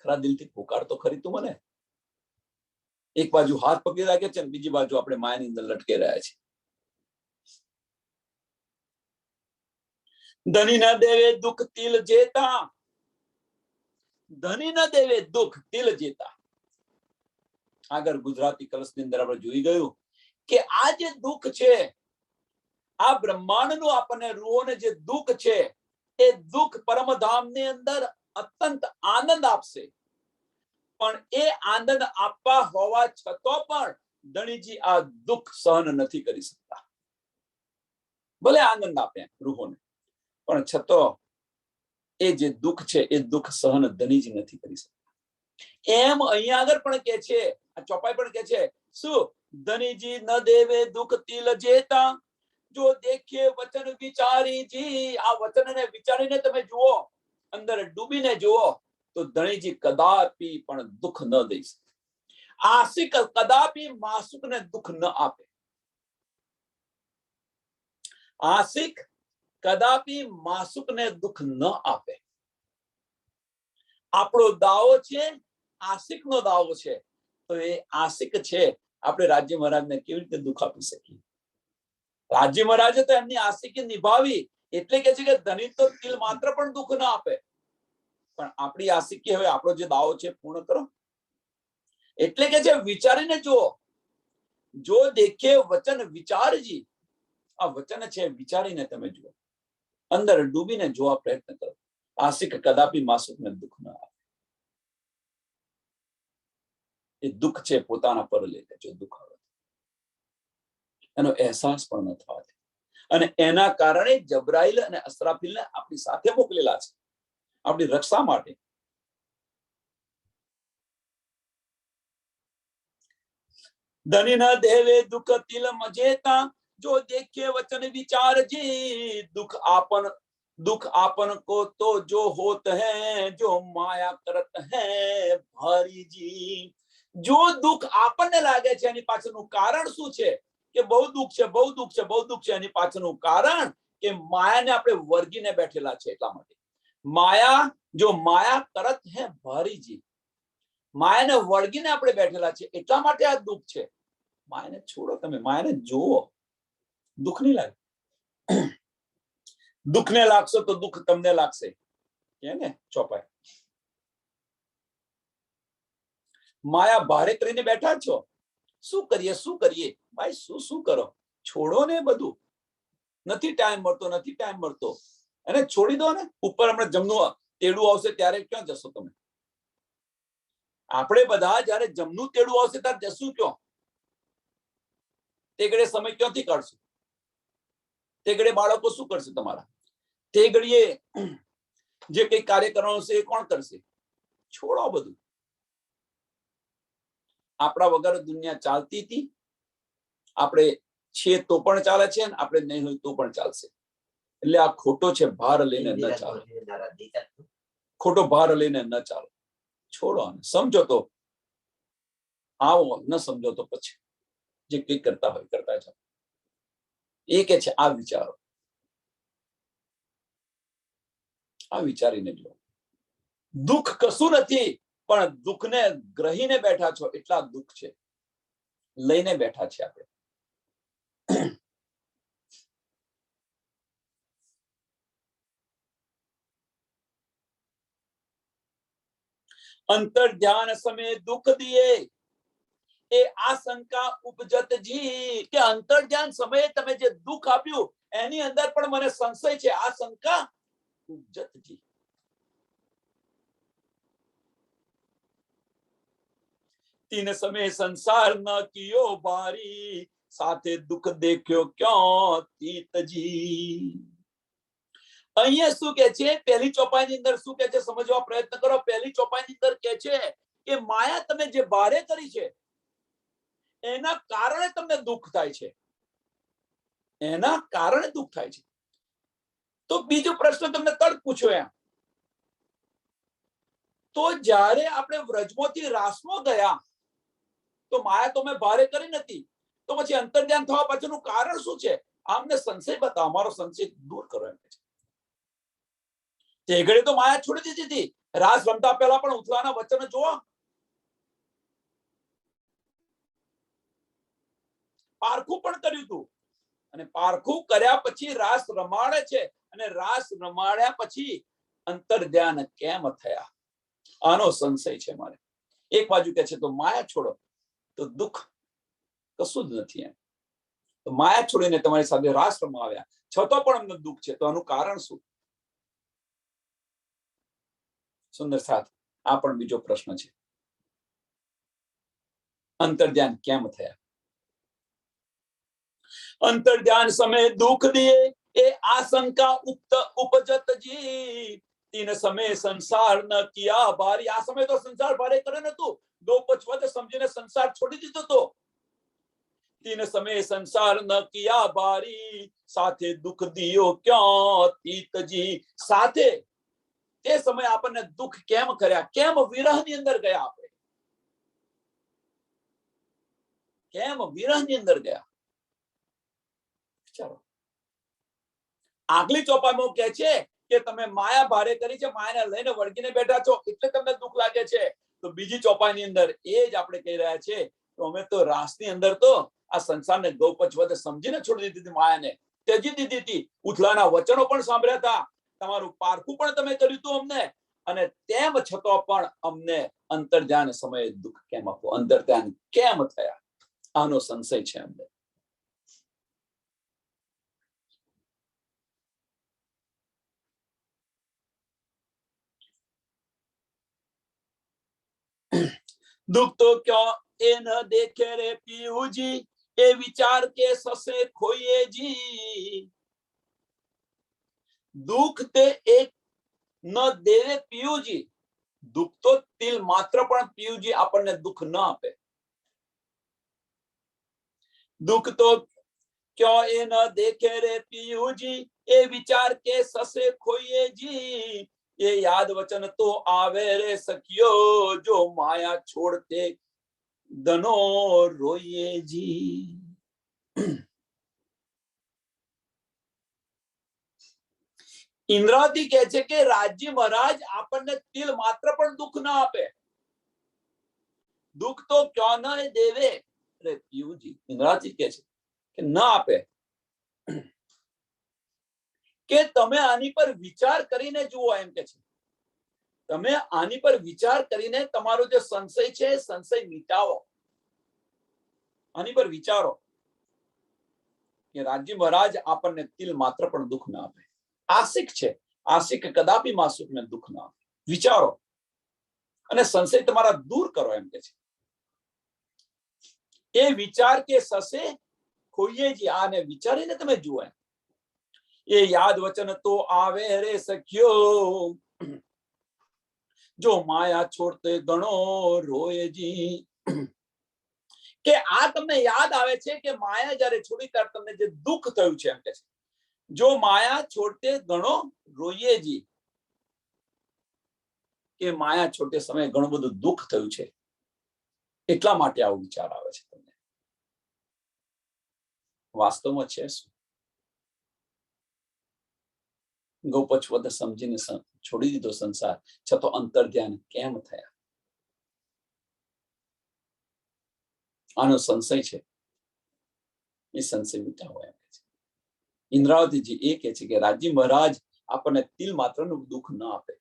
ખરા દિલથી પુકાર તો ખરી તું મને. એક બાજુ હાથ પકડી રાખે છે, બીજી બાજુ આપણે માયાની અંદર લટકે રહ્યા છે. ધની ના દેવે દુઃખ તિલ જેતા, ધની ના દેવે દુઃખ તિલ જેતા. આગળ ગુજરાતી કલશની અંદર આપણે જોઈ ગયું કે આ જે દુઃખ છે, આ બ્રહ્માંડનું આપણને રૂહોને જે દુઃખ છે, એ દુઃખ પરમધામની અંદર અત્યંત આનંદ આપશે. પણ એ આનંદ આપવા હોવા છતાં પણ ધણીજી આ દુઃખ સહન નથી કરી શકતા. ભલે આનંદ આપે રૂહોને, પણ છતાં એ જે દુઃખ છે એ દુઃખ સહન ધણીજી નથી કરી શકતા. એમ અહીંયા આગળ પણ કે છે, આ ચોપાઈ પણ કે છે, શું ધણીજી ન દેવે દુઃખ તિલ જેતા, જો દેખે વચન વિચારી જી. આ વચનને વિચારીને તમે જુઓ, અંદર ડૂબીને જુઓ, તો ધણીજી કદાપી પણ દુઃખ ન દઈ શકે. આશિક કદાપી માસુકને દુઃખ ન આપે. આશિક કદાપી માસુકને દુઃખ ન આપે. આપણો દાવો છે, આશિકનો દાવો છે, તો એ આશિક છે, આપણે રાજ્ય મહારાજને કેવી રીતે દુઃખ આપી શકીએ? રાજ્ય મહારાજે તો એમની આશિકી નિભાવી, એટલે કે છે કે ધની તો તિલ માત્ર પણ દુઃખ ન આપે, પણ આપણી આશિકી હવે આપણો જે દાવો છે પૂર્ણ કરો. એટલે કે છે વિચારીને જુઓ, જો દેખે વચન વિચારજી. આ વચન છે, વિચારીને તમે જુઓ, અંદર ડૂબીને જોવા પ્રયત્ન કરો. આશિક કદાપી માસુકને દુઃખ ન આપે. એ દુઃખ છે પોતાના પર લે જો દુઃખ આવે, એનો અહેસાસ પણ ન થવા દે. અને એના કારણે જબ્રાઈલ અને અસરાફીલને આપણી સાથે મોકલેલા છે, આપણી રક્ષા માટે. ધની ન દેવે દુઃખ તિલ મજેતા, જો દેખે વચન વિચારજી. दुख आपन को तो जो होत है, जो माया करत है भारी जी. જો દુઃખ આપણને લાગે છે, એની પાછળનું કારણ શું છે? કે બહુ દુઃખ છે, બહુ દુઃખ છે, બહુ દુઃખ છે. એની પાછળનું કારણ કે માયાને આપણે વર્ગીને બેઠેલા છે, એટલા માટે. માયા, જો માયા કરત હે ભારીજી. માયાને વળગીને આપણે બેઠેલા છે, એટલા માટે આ દુઃખ છે. માયાને છોડો, તમે માયાને જુઓ, દુઃખ નહીં લાગે. દુઃખને લાગશો તો દુઃખ તમને લાગશે, કે ને ચોપાઈ. માયા ભારે કરીને બેઠા છો, શું કરીએ, શું કરીએ? ભાઈ શું કરો? છોડો ને બધું. નથી ટાઈમ મળતો, નથી ટાઈમ મળતો, એને છોડી દો ને. ઉપર હમણાં જમનું તેડું આવશે ત્યારે ક્યાં જશો તમે? આપણે બધા જયારે જમનું તેડું આવશે ત્યારે જશું ક્યાં? તે ઘડીએ સમય ક્યાંથી કાઢશું? તે ઘડીએ બાળકો શું કરશે તમારા? તે ઘડીએ જે કઈ કાર્ય કરવાનું છે એ કોણ કરશે? છોડો બધું. આપણા વગર દુનિયા ચાલતી હતી, આપણે છીએ તો પણ ચાલે છે, અને આપણે નહીં હોય તો પણ ચાલશે. એટલે આ ખોટો છે, ભાર લઈને ન ચાલો. ખોટો ભાર લઈને ન ચાલો. છોડો, સમજો તો આવો, ન સમજો તો પછી જે કઈ કરતા હોય કરતા જાઓ. એ કે છે આ વિચારો, આ વિચારીને જો. દુઃખ કશું નથી, પણ દુઃખને ગ્રહીને બેઠા છો એટલા દુઃખ છે, લઈને બેઠા છે આપણે. અંતર ધ્યાન સમય દુઃખ દિયે એ આશંકા ઉપજતજી કે અંતર ધ્યાન સમયે તમે જે દુઃખ આપ્યું એની અંદર પણ મને સંશય છે, આ શંકા ઉપજતજી. તીન સમય સંસાર ન કિયો ભારી સાથે દુઃખ દેખ્યો ક્યાં તીતજી. અહીંયા શું કે છે, પહેલી ચોપાઈની અંદર શું કે છે સમજવા પ્રયત્ન કરો. પહેલી ચોપાઈની અંદર કે છે કે માયા તમે જે ભારે કરી છે એના કારણે તમને દુઃખ થાય છે, એના કારણે દુઃખ થાય છે. તો બીજો પ્રશ્ન તમને તરત પૂછો એમ, તો જ્યારે આપણે વ્રજમાંથી રાસમાં ગયા તો માયા તો મેં ભારે કરી નથી, તો પછી અંતર્ધ્યાન થવા પાછળનું કારણ શું છે? આમને સંશય બતાવો, અમારો સંશય દૂર કરો એમ છે. તે ઘડી તો માયા છોડી દીધી હતી. રાસ રમતા પહેલા પણ ઉથલાના વચન જુઓ, પારખું પણ કર્યું હતું, અને પારખું કર્યા પછી રાસ રમાડે છે, અને રાસ રમાડ્યા પછી અંતર્ધ્યાન કેમ થયા? આનો સંશય છે મારે. એક બાજુ કે છે તો માયા છોડો તો દુઃખ કશું જ નથી એમ. તો માયા છોડીને તમારી સાથે રાસ રમાવ્યા છતાં પણ અમને દુઃખ છે, તો આનું કારણ શું? સુંદર સાથ, આ પણ બીજો પ્રશ્ન છે. અંતર્ધ્યાન કેમ થયા? અંતર્ધ્યાન સમય દુઃખ દિયે એ આશંકા ઉપજતજી તીન સમય સંસાર ન કિયા ભારી. આ સમય તો સંસાર ભારે કરે નતું, ગૌપચવદ સમજીને સંસાર છોડી દીધો તો. તીન સમય સંસાર ન કિયા ભારી સાથે દુઃખ દિયો ક્યાં તીતજી. સાથે તે સમય આપણને દુઃખ કેમ કર્યા? કેમ વિરહની અંદર ગયા આપણે? કેમ વિરહની અંદર ગયા? ચાલો, આગલી ચોપાઈમાં કહે છે કે તમે માયા ભારે કરી છે, માયાને લઈને વળગીને બેઠા છો એટલે તમને દુઃખ લાગે છે. તો બીજી ચોપાઈની અંદર એ જ આપણે કહી રહ્યા છે, તો અમે તો રાસની અંદર તો આ સંસારને ગૌપચવદ સમજીને છોડી દીધી, માયાને ત્યજી દીધી હતી, ઉથલાના વચનો પણ સાંભળ્યા હતા, તમારું પારખું પણ તમે કર્યું હતું અમને, અને તેમ છતાં પણ અમને અંતર્ધ્યાન સમયે દુઃખ કેમ આપો? અંતર્ધ્યાન કેમ થયા? આનો સંશય છે અમને. दुख तो क्यों ए न देखे रे पीयू जी ए विचार के ससे खोइए जी. दुख ते एक न देवे पीयूजी. दुख तो तिल मात्र पण पीयूजी આપણને દુઃખ ન આપે. दुख तो क्यों ए न देखे रे पीयूजी ए विचार के ससे खोइए जी. ये याद वचन तो आवे रे सखियो जो माया छोड़ते दनो रोइए जी. ઇન્દ્રાવતી કહે છે કે રાજ્ય મહારાજ આપણને તિલ માત્ર પણ દુઃખ ના આપે. દુઃખ તો ક્યાં ન દેવે રે પીયુજી. ઇન્દ્રાવતી કહે છે કે ન આપે, કે તમે આની પર વિચાર કરીને જુઓ એમ કે છે. તમે આની પર વિચાર કરીને તમારો જે સંશય છે સંશય મિટાવો. આની પર વિચારો કે રાજ્ય મહારાજ આપણને તિલ માત્ર પણ દુઃખ ના આપે. આશિક છે, આશિક કદાપી માસુકને દુઃખ ના આપે. વિચારો અને સંશય તમારા દૂર કરો એમ કે છે. એ વિચાર કે સસે ખોઈએ જી. આને વિચારીને તમે જુઓ. એ યાદ વચન તો આવે રે સખ્યો જો માયા છોડતે ગણો રોય જી. કે આ તમને યાદ આવે છે કે માયા જયારે છોડી ત્યારે તમને જે દુઃખ થયું છે એમ કે છે. જો માયા છોડતે ગણો રોઈએ જી. કે માયા છોડતે સમયે ઘણું બધું દુઃખ થયું છે, એટલા માટે આવો વિચાર આવે છે તમને. વાસ્તવમાં છે શું? ગૌપચવદ સમજીને છોડી દીધો સંસાર, છતાં અંતર્ધ્યાન કેમ થયા? આનો સંશય છે, એ સંશય મિટાવો એમ કે છે. ઇન્દ્રાવતીજી એ કહે છે કે રાજ્ય મહારાજ આપણને તિલ માત્રનું દુઃખ ન આપે.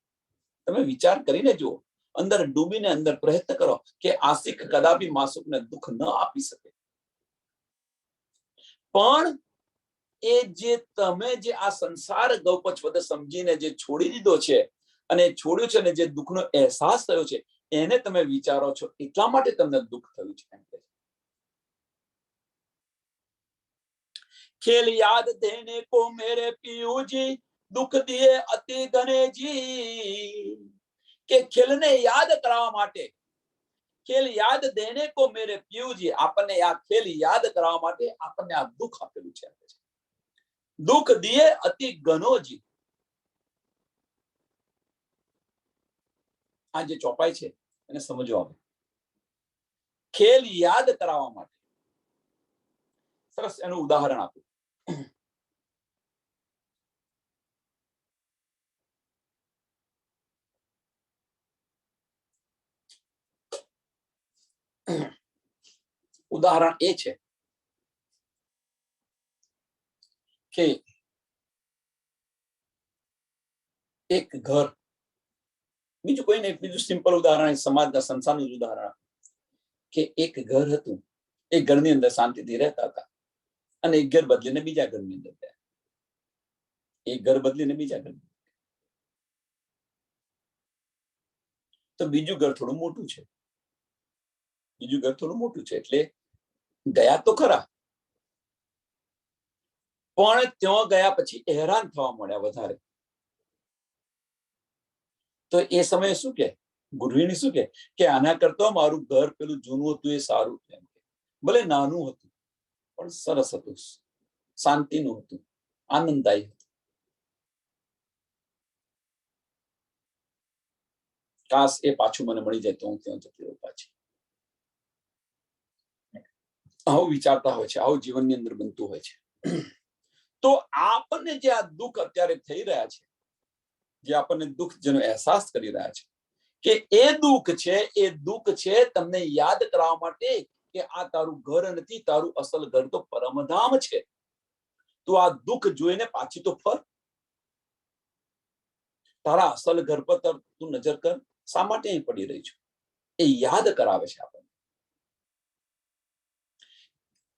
તમે વિચાર કરીને જુઓ, અંદર ડૂબીને અંદર પ્રયત્ન કરો કે આશિક કદાપી માસુકને દુઃખ ન આપી શકે. પણ એ જે તમે જે આ સંસાર ગૌપચવદ સમજીને જે છોડી દીધો છે અને છોડ્યું છે ને જે દુઃખનો અહેસાસ થયો છે એને તમે વિચારો છો એટલા માટે તમને દુઃખ થયું છે. ખેલ યાદ દેને કો મેરે પિયુજી દુઃખ દિए અતિ ગણેજી. કે ખેલને યાદ કરાવવા માટે, ખેલ યાદ દેને કો મેરે પિયુજી, આપણને આ ખેલ યાદ કરાવવા માટે આપણને આ દુઃખ આપેલું છે. દુઃખ દિए અતિ ગણોજી. આ જે ચોપાઈ છે એને સમજો આવે. ખેલ યાદ કરાવવા માટે સરસ એનું ઉદાહરણ આપ્યું. ઉદાહરણ એ છે કે એક ઘર, બીજું કોઈ નહીં, બીજું સિમ્પલ ઉદાહરણ સમાજના સંસારનું ઉદાહરણ કે એક ઘર હતું. એક ઘરની અંદર શાંતિથી રહેતા હતા અને એક ઘર બદલીને બીજા ઘરની અંદર ગયા. એક ઘર બદલીને બીજા ઘર, તો બીજું ઘર થોડું મોટું છે. બીજું ઘર થોડું મોટું છે એટલે ગયા તો ખરા, પણ ત્યાં ગયા પછી હેરાન થવા મળ્યા વધારે. તો એ સમયે શું કે ગૃહિણી શું કે આના કરતા મારું ઘર પેલું જૂનું હતું એ સારું. ભલે નાનું હતું પણ સરસ હતું, શાંતિનું હતું, આનંદદાયી હતું. કાશ એ પાછું મને મળી જાય તો હું ત્યાં જતી રહું પાછી. આવું વિચારતા હોય છે, આવું જીવનની અંદર બનતું હોય છે. તો આપણને જે આ દુઃખ અત્યારે થઈ રહ્યા છે, જે આપણને દુઃખ જેનો અહેસાસ કરી રહ્યા છે, કે એ દુઃખ છે તમને યાદ કરાવવા માટે કે આ તારું ઘર નથી, તારું અસલ ઘર તો પરમધામ છે. તો આ દુઃખ જોઈને પાછી તો ફર, તારા અસલ ઘર પર તું નજર કર. શા માટે અહીં પડી રહી છું? એ યાદ કરાવે છે આપણને.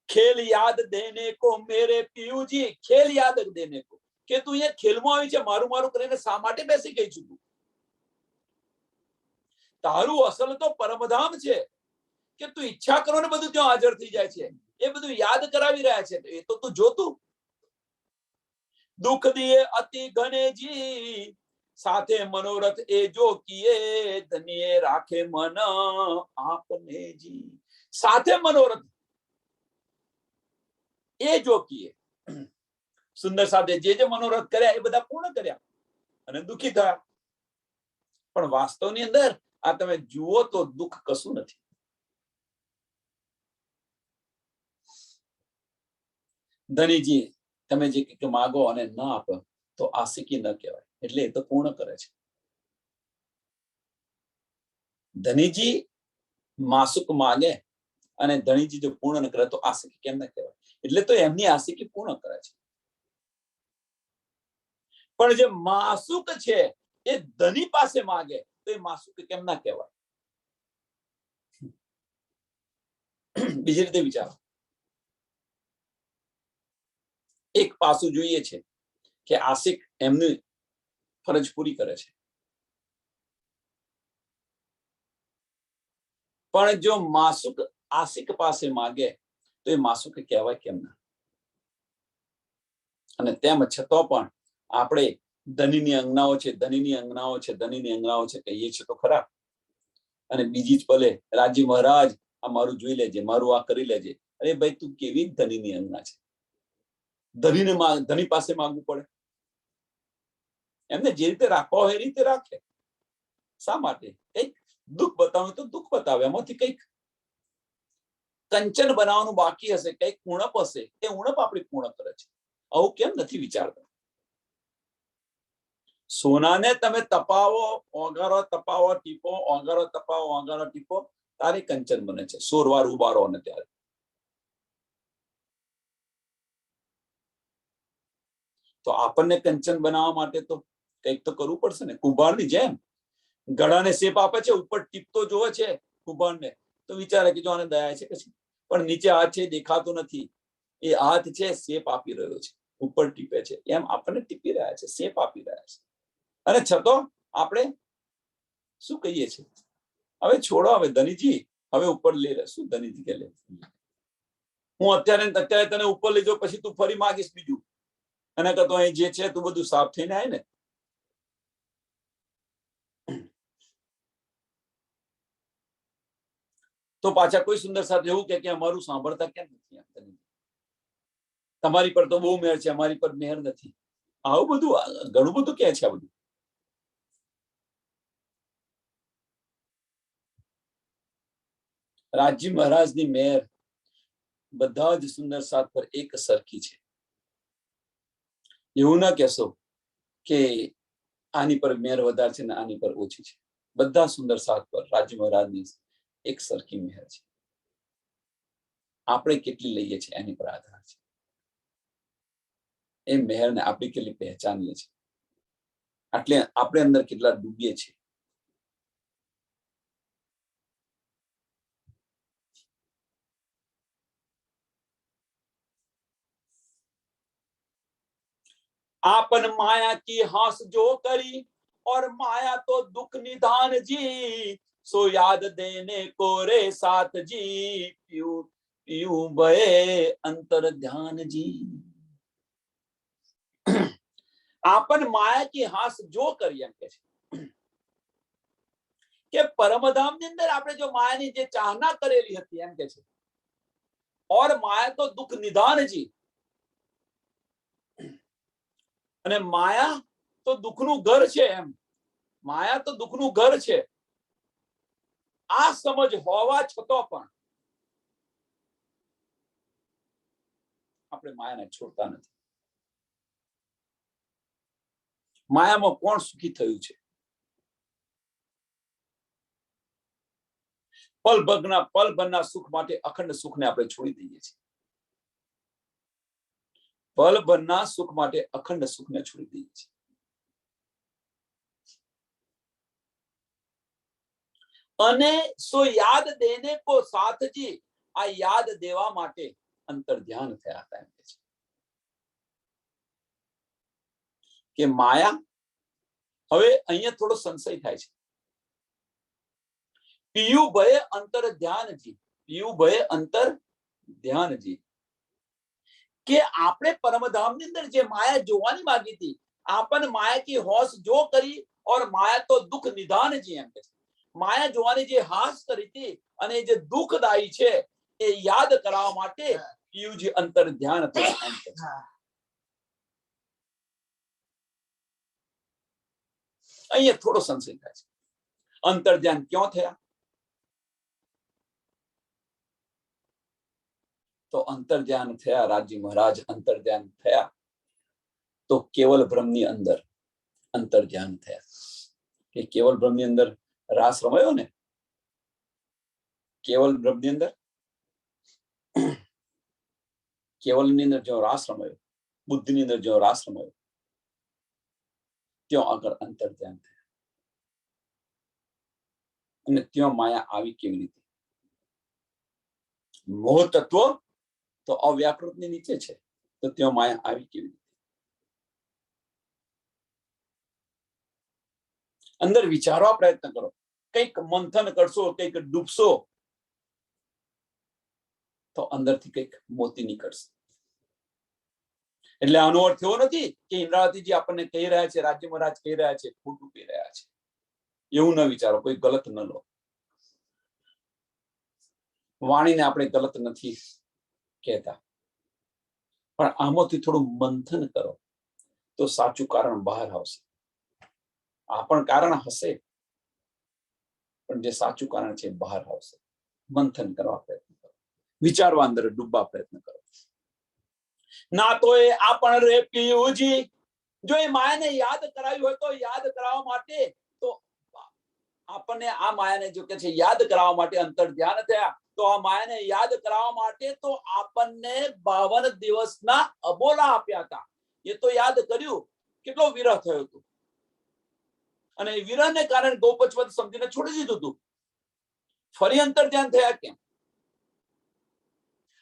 ખેલ યાદ દેને કો મેરે પિયુજી, ખેલ યાદ દેને કો, કે તું એ ખેલમાં આવી છે, મારું મારું કરીને શા માટે બેસી ગઈ છું? તું તારું અસલ તો પરમધામ છે કે તું ઈચ્છા કરો ને બધું ત્યાં હાજર થઈ જાય છે. એ બધું યાદ કરાવી રહ્યા છે. એ તો તું જોતું. દુઃખ દિએ અતિ ગણેજી, સાથે મનોરથ એ જો કિએ ધનિએ રાખે મન આપને જી. સાથે મનોરથ એ જો કિએ, સુંદર સાથે જે મનોરથ કર્યા એ બધા પૂર્ણ કર્યા અને દુઃખી થયા. પણ વાસ્તવની અંદર આ તમે જુઓ તો દુઃખ કશું નથી. ધનીજી તમે જે માગો અને ન આપો તો આશિકી ન કહેવાય, એટલે એ તો પૂર્ણ કરે છે. ધનીજી માસુક માગે અને ધણીજી જો પૂર્ણ ન કરે તો આશિકી કેમ ન કહેવાય? એટલે તો એમની આશિકી પૂર્ણ કરે છે. પણ જે માસુક છે એ ધની પાસે માગે તો એ માસુક કેમ ના કહેવાય? બીજી રીતે વિચારો. એક પાસું જોઈએ છે કે આશિક એમની ફરજ પૂરી કરે છે, પણ જો માસુક આશિક પાસે માગે તો એ માસુક કહેવાય કેમ ના? અને તેમ છતાં પણ આપણે ધનીની અંગનાઓ છે, ધનીની અંગનાઓ છે, ધનીની અંગનાઓ છે કહીએ છીએ તો ખરા. અને બીજી જ પલે રાજી મહારાજ આ મારું જોઈ લેજે, મારું આ કરી લેજે. અરે ભાઈ, તું કેવી ધનીની અંગના છે? ધની પાસે માંગવું પડે? એમને જે રીતે રાખવા હોય એ રીતે રાખે. શા માટે? કઈક દુઃખ બતાવે તો દુઃખ બતાવે, એમાંથી કઈક કંચન બનાવવાનું બાકી હશે, કઈક ઉણપ હશે, એ ઉણપ આપણી પૂર્ણ કરે છે. આવું કેમ નથી વિચારતા? સોનાને તમે તપાવો, ઓગારો તપાવો, ટીપો, ઓગારો તપાવો, ઓગારો ટીપો, તારે કંચન બને છે. 16 વાર ઉબારો અને ત્યારે. તો આપણને કંચન બનાવવા માટે તો કંઈક તો કરવું પડશે ને. કુંભારની જેમ ગળાને શેપ આપે છે, ઉપર ટીપતો જોવે છે કુંભારને તો વિચારે કે જો આને દયા છે કશી, પણ નીચે હાથ છે દેખાતો નથી. એ હાથ છે શેપ આપી રહ્યો છે, ઉપર ટીપે છે, એમ આપણને ટીપી રહ્યા છે, શેપ આપી રહ્યા છે. અને છતાં આપણે શું કહીએ છીએ, હવે છોડો, હવે ધનીજી હવે ઉપર લઈ લે. શું ધનીજી કે લે, હું અત્યારે તને ઉપર લઈ જાઉં, પછી તું ફરી માગીશ બીજું. અને કહતો અહીં જે છે તું બધું સાફ થઈને આય ને. તો પાછા કોઈ સુંદર સાથે એવું કે અમારું સાંભળતા કેમ નથી, તમારી પર તો બહુ મેર છે, અમારી પર મેર નથી. આવું બધું ઘણું બધું કે છે. આ બધું રાજી મહારાજની મેર બધા જ સુંદર સાથ પર એક સરખી છે. એવું ના કહેશો કે આની પર મેર વધારે છે ને આની પર ઓછી છે. બધા સુંદર સાથ પર રાજી મહારાજની એક સરખી મેર છે. આપણે કેટલી લઈએ છીએ એની પર આધાર છે. એ મેરને આપણી કેટલી પહેચાનીએ છીએ, એટલે આપણે અંદર કેટલા ડૂબીએ છીએ. आपन माया की हास जो करी और माया तो दुख निधान जी, सो याद देने को रे साथ जी, पीऊ पीऊ भये अंतर ध्यान जी. आपन माया की हास जो કરી એમ કે છે કે પરમધામ ની અંદર આપણે જો માયાની જે ચાહના કરેલી હતી એમ કે છે, और माया तो दुख निधान जी, અને માયા તો દુઃખનું ઘર છે. એમ માયા તો દુઃખનું ઘર છે. આ સમજ હોવા છતાં પણ આપણે માયાને છોડતા નથી. માયામાં કોણ સુખી થયું છે? પલભરના સુખ માટે અખંડ સુખને આપણે છોડી દઈએ છીએ. પલભરના સુખ માટે અખંડ સુખને છોડી દઈએ છીએ. અને સો યાદ દેને કો સાથજી, આ યાદ દેવા માટે અંતર ધ્યાન થયા હતા. એમ કે માયા, હવે અહીંયા થોડો સંશય થાય છે. પીયુ ભય અંતર ધ્યાનજી, પીયુ ભય અંતર ધ્યાનજી, કે આપણે પરમધામની અંદર જે માયા જોવાની માંગી હતી, આપણને માયા की હોશ જો કરી और माया तो दुख निधान जी. એમ કે માયા જોવાની જે હાસ કરી હતી અને જે દુઃખદાયી છે એ યાદ કરાવવા માટે પીયુજી અંતર ધ્યાન થયા. એમ કે અહીંયા થોડો સંશય થાય છે. અંતર ધ્યાન ક્યાં થયા? તો અંતર ધ્યાન થયા, રાજી મહારાજ અંતર ધ્યાન થયા તો કેવલ બ્રહ્મની અંદર અંતર ધ્યાન થયા. કે કેવલ બ્રહ્મની અંદર રાસ રમાયો ને, કેવલ બ્રહ્મની અંદર, કેવલની અંદર જો રાસ રમાયો, બુદ્ધિની અંદર જો રાસ રમાયો, ત્યાં આગળ અંતર ધ્યાન થયા. અને ત્યાં માયા આવી કેવી રીતે? મોહ તત્વ તો અવ્યાકૃતની નીચે છે, તો ત્યાં માયા આવી કેવી રીતે? અંદર વિચારવા પ્રયત્ન કરો, કંઈક મંથન કરશો, કંઈક ડૂબશો તો અંદરથી કંઈક મોતી નીકળશે. એટલે આનો અર્થ એવો નથી કે ઇન્દ્રાવતીજી આપણને કહી રહ્યા છે, રાજ્ય મહારાજ કહી રહ્યા છે, ખોટું કહી રહ્યા છે, એવું ન વિચારો, કોઈ ગલત ન લો. વાણીને આપણે ગલત નથી કહેતા, પણ આમાંથી થોડું મંથન કરો તો સાચું કારણ બહાર આવશે. આ પણ કારણ હશે, પણ જે સાચું કારણ છે બહાર આવશે. મંથન કરવા પ્રયત્ન કરો, વિચારવા અંદર ડૂબવા પ્રયત્ન કરો. ના તો એ આપણ રે પીયુજી, જો એ માયાને યાદ કરાવી હોય તો યાદ કરાવવા માટે તો આપણને આ માયાને જો કે છે યાદ કરાવવા માટે અંતર ધ્યાન થયા, તો આ માયાને યાદ કરાવવા માટે તો આપણને 52 દિવસના અબોલા આપ્યા હતા. એ તો યાદ કર્યું, કેટલો વિરહ થયો હતો. અને એ વિરહને કારણે ગૌપચવત સમજીને છોડી દીધું હતું. ફરી અંતર ધ્યાન થયા કેમ?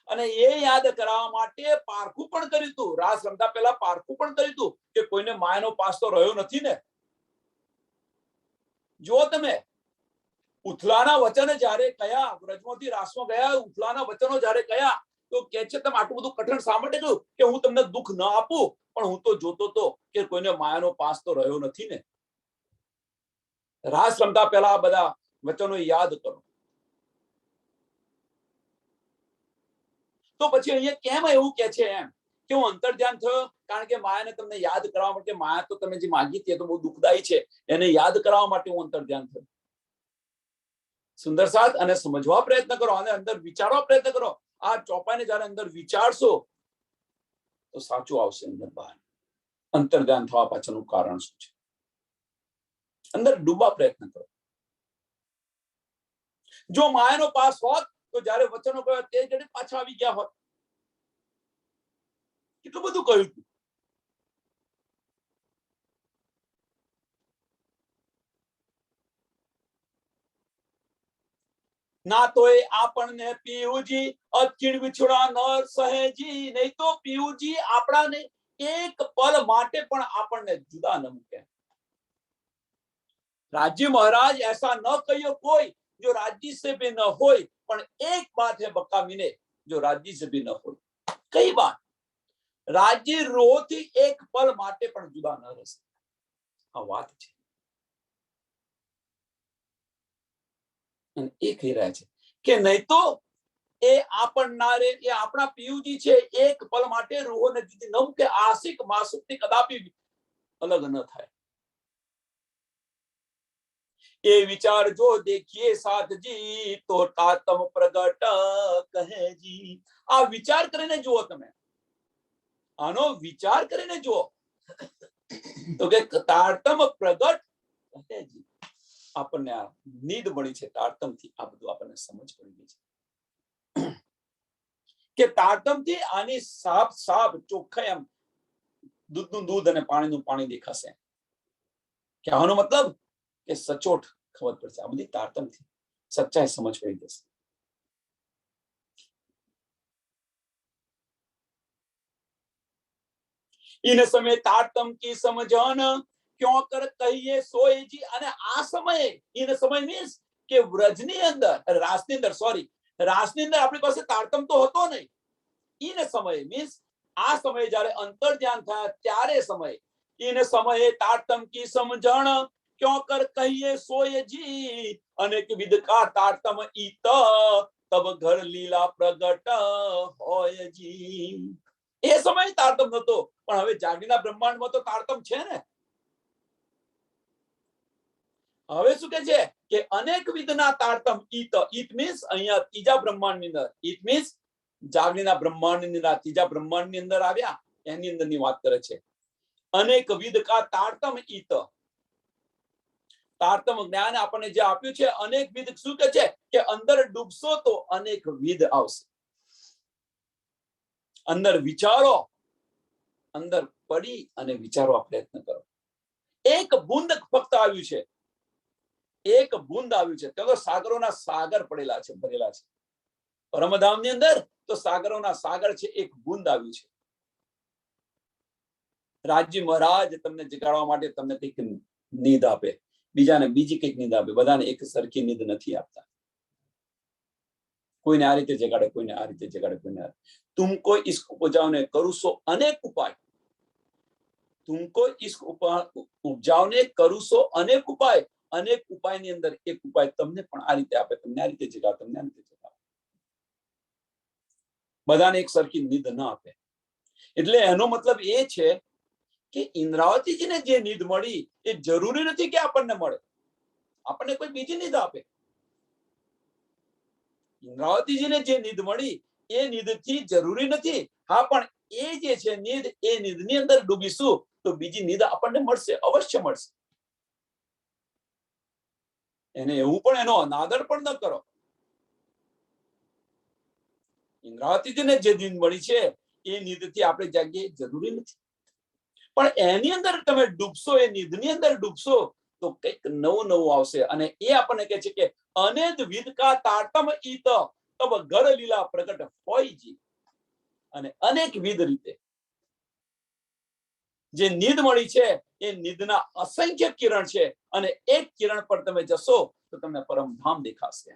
અને એ યાદ કરાવવા માટે પારખું પણ કર્યું હતું. રાસ રમતા પહેલા પારખું પણ કર્યું હતું કે કોઈને માયાનો પાસ તો રહ્યો નથી ને. જો તમે ઉથલાના વચન જ્યારે કયા, વ્રજમાંથી રાસમાં ગયા, ઉથલાના વચનો જ્યારે કયા, તો કે છે તમે આટલું બધું કઠણ શા માટે કહ્યું કે હું તમને દુઃખ ન આપું, પણ હું તો જોતો તો કે કોઈને માયાનો પાસ તો રહ્યો નથી ને. રાસ રમતા પહેલા આ બધા વચનો યાદ કરો. તો પછી અહીંયા કેમ એવું કે છે એમ કે હું અંતર ધ્યાન થયો? કારણ કે માયાને તમને યાદ કરાવવા માટે, માયા તો તમે જે માંગી હતી તો બહુ દુઃખદાયી છે, એને યાદ કરાવવા માટે હું અંતર ધ્યાન થયો. સુંદર સાથ અને સમજવા પ્રયત્ન કરો અને અંદર વિચારવા પ્રયત્ન કરો. આ ચોપાઈને જયારે અંદર વિચારશો તો સાચું આવશે અંદર બહાર. અંતર ધ્યાન થવા પાછળનું કારણ શું છે? અંદર ડૂબવા પ્રયત્ન કરો. જો માયાનો પાસ હોત તો જયારે વચનો કહ્યા તે જડે પાછા આવી ગયા હોત. કેટલું બધું કહ્યું હતું. ના તો એ આપણને પીયુજી અચીણ વિછોડા નર સહેજી, નહીં તો પીયુજી આપણાને એક પલ માટે પણ આપણને જુદા ન મૂકે. राज्य महाराज ऐसा न कहियो कोई जो राज्य से भी न होय, પણ એક बात है बक्का मीने जो राज्य से भी न होय. कई बात राज्य रोથી એક પલ માટે પણ જુદા ન રહેશે. આ વાત છે. અને એ કહી રહ્યા છે કે નહીં તો એ આપણનારે, એ આપણા પિયુજી છે, એક પલ માટે રૂહોને જુદી ન મૂકે. આશિક માસુકથી કદાપી અલગ ન થાય. ये विचार जो देखिए साथ जी तो तातम प्रगट कहे जी. આ વિચાર કરીને જુઓ. તમે આનો વિચાર કરીને જુઓ તો કે તારતમ પ્રગટ કહે જી. આપણને આ નીંદ મળી છે તારતમથી. આ બધું આપણને સમજ પડી ગઈ છે કે તારતમથી આની સાફ સાફ ચોખ્ખા એમ દૂધનું દૂધ અને પાણીનું પાણી દેખાશે. કહેવાનો મતલબ કે સચોટ ખબર પડશે. આ બધી તારતમથી સચ્ચાઈ સમજ પડી જશે. इन समय तारतम की समझन क्यों कर कहिए सोए जी. અને આ સમયે इन समय મીન્સ કે વ્રજની અંદર, રાસની અંદર, સોરી, રાસની અંદર આપણી પાસે તારતમ તો હતો નહીં. इन समय મીન્સ આ સમયે જ્યારે અંતર ધ્યાન થયા ત્યારે સમય. इन समय तारतम की समझन क्यों कर कहिए सोए जी. अनेक विध का तारतम इत तब घर लीला प्रगट होय जी. એ સમય તારતમ નતો, પણ હવે જાગીના બ્રહ્માંડમાં તો તારતમ છે ને. હવે શું કે છે કે અનેક વિધના તારતમ ઈત. ઈત મીન્સ અહીંયા ત્રીજા બ્રહ્માંડની અંદર, ઈત મીન્સ જાગીના બ્રહ્માંડની અંદર, ત્રીજા બ્રહ્માંડની અંદર આવ્યા એની અંદરની વાત કરે છે. અનેક વિધ કા તારતમ ઈત. તારતમ જ્ઞાન આપણને જે આપ્યું છે, અનેક વિધ શું કે છે કે અંદર ડૂબશો તો અનેક વિધ આવશે. અંદર વિચારો, અંદર પડી અને વિચારવા પ્રયત્ન કરો. એક બુંદ ફક્ત આવ્યું છે, એક બુંદ આવ્યું છે. તો સાગરોના સાગર પડેલા છે, ભરેલા છે. પરમધામની અંદર તો સાગરોના સાગર છે, એક બુંદ આવ્યું છે. રાજ્ય મહારાજ તમને જગાડવા માટે તમને કંઈક નીંદ આપે, બીજાને બીજી કંઈક નીંદ આપે. બધાને એક સરખી નીંદ નથી આપતા. કોઈને આ રીતે જગાડે, કોઈને આ રીતે જગાડે, કોઈને तुमको इस उपजाओने करू सो अनेक उपाय. तुमको इस उपजाओने करू सो अनेक उपाय. अनेक उपायની અંદર એક ઉપાય તમને પણ આ રીતે આપે, તમને આ રીતે જગાડે, તમને આ રીતે જગાડે. બધાને એક સરખી નીંદ ન આપે. એટલે એનો મતલબ એ છે કે ઇન્દ્રાવતીજીને જે નીંદ મળી એ જરૂરી નથી કે આપણને મળે. આપણને કોઈ બીજી નીંદ આપે. ઇન્દ્રાવતીજીને જે નીંદ મળી એ નીંદથી જરૂરી નથી. હા, પણ એ જે છે નીંદ, એ નીંદની અંદર ડૂબીશું તો બીજી નીંદ આપણને મળશે, અવશ્ય મળશે. એને એવું પણ એનો અનાદર પણ ન કરો. ઇન્દ્રાવતીજીને જે નીંદ મળી છે એ નીંદથી આપણે જાગીએ જરૂરી નથી, પણ એની અંદર તમે ડૂબશો, એ નીંદની અંદર ડૂબશો તો કંઈક નવું નવું આવશે. અને એ આપણને કહે છે કે અનેક વિધ કા તારતમ ઈત તબ ઘર લીલા પ્રગટ હોય જી. અને અનેક વિધ રીતે જે નિધ મળી છે એ નિધના અસંખ્ય કિરણ છે. અને એક કિરણ પર તમે જશો તો તમને પરમધામ દેખાશે.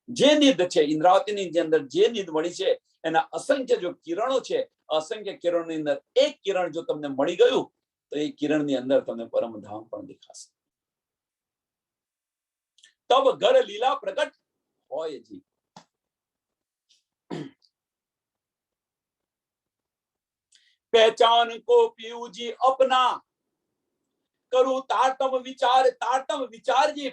જે નિધ છે ઇન્દ્રાવતીની અંદર જે નિધ મળી છે એના અસંખ્ય જો કિરણો છે, અસંખ્ય કિરણોની અંદર એક કિરણ જો તમને મળી ગયું તો એ કિરણની અંદર તમને પરમધામ પણ દેખાશે. તબ ઘર લીલા પ્રગટ હોય જી. पहचान को पीयू जी अपना करूं तारतम विचार जी.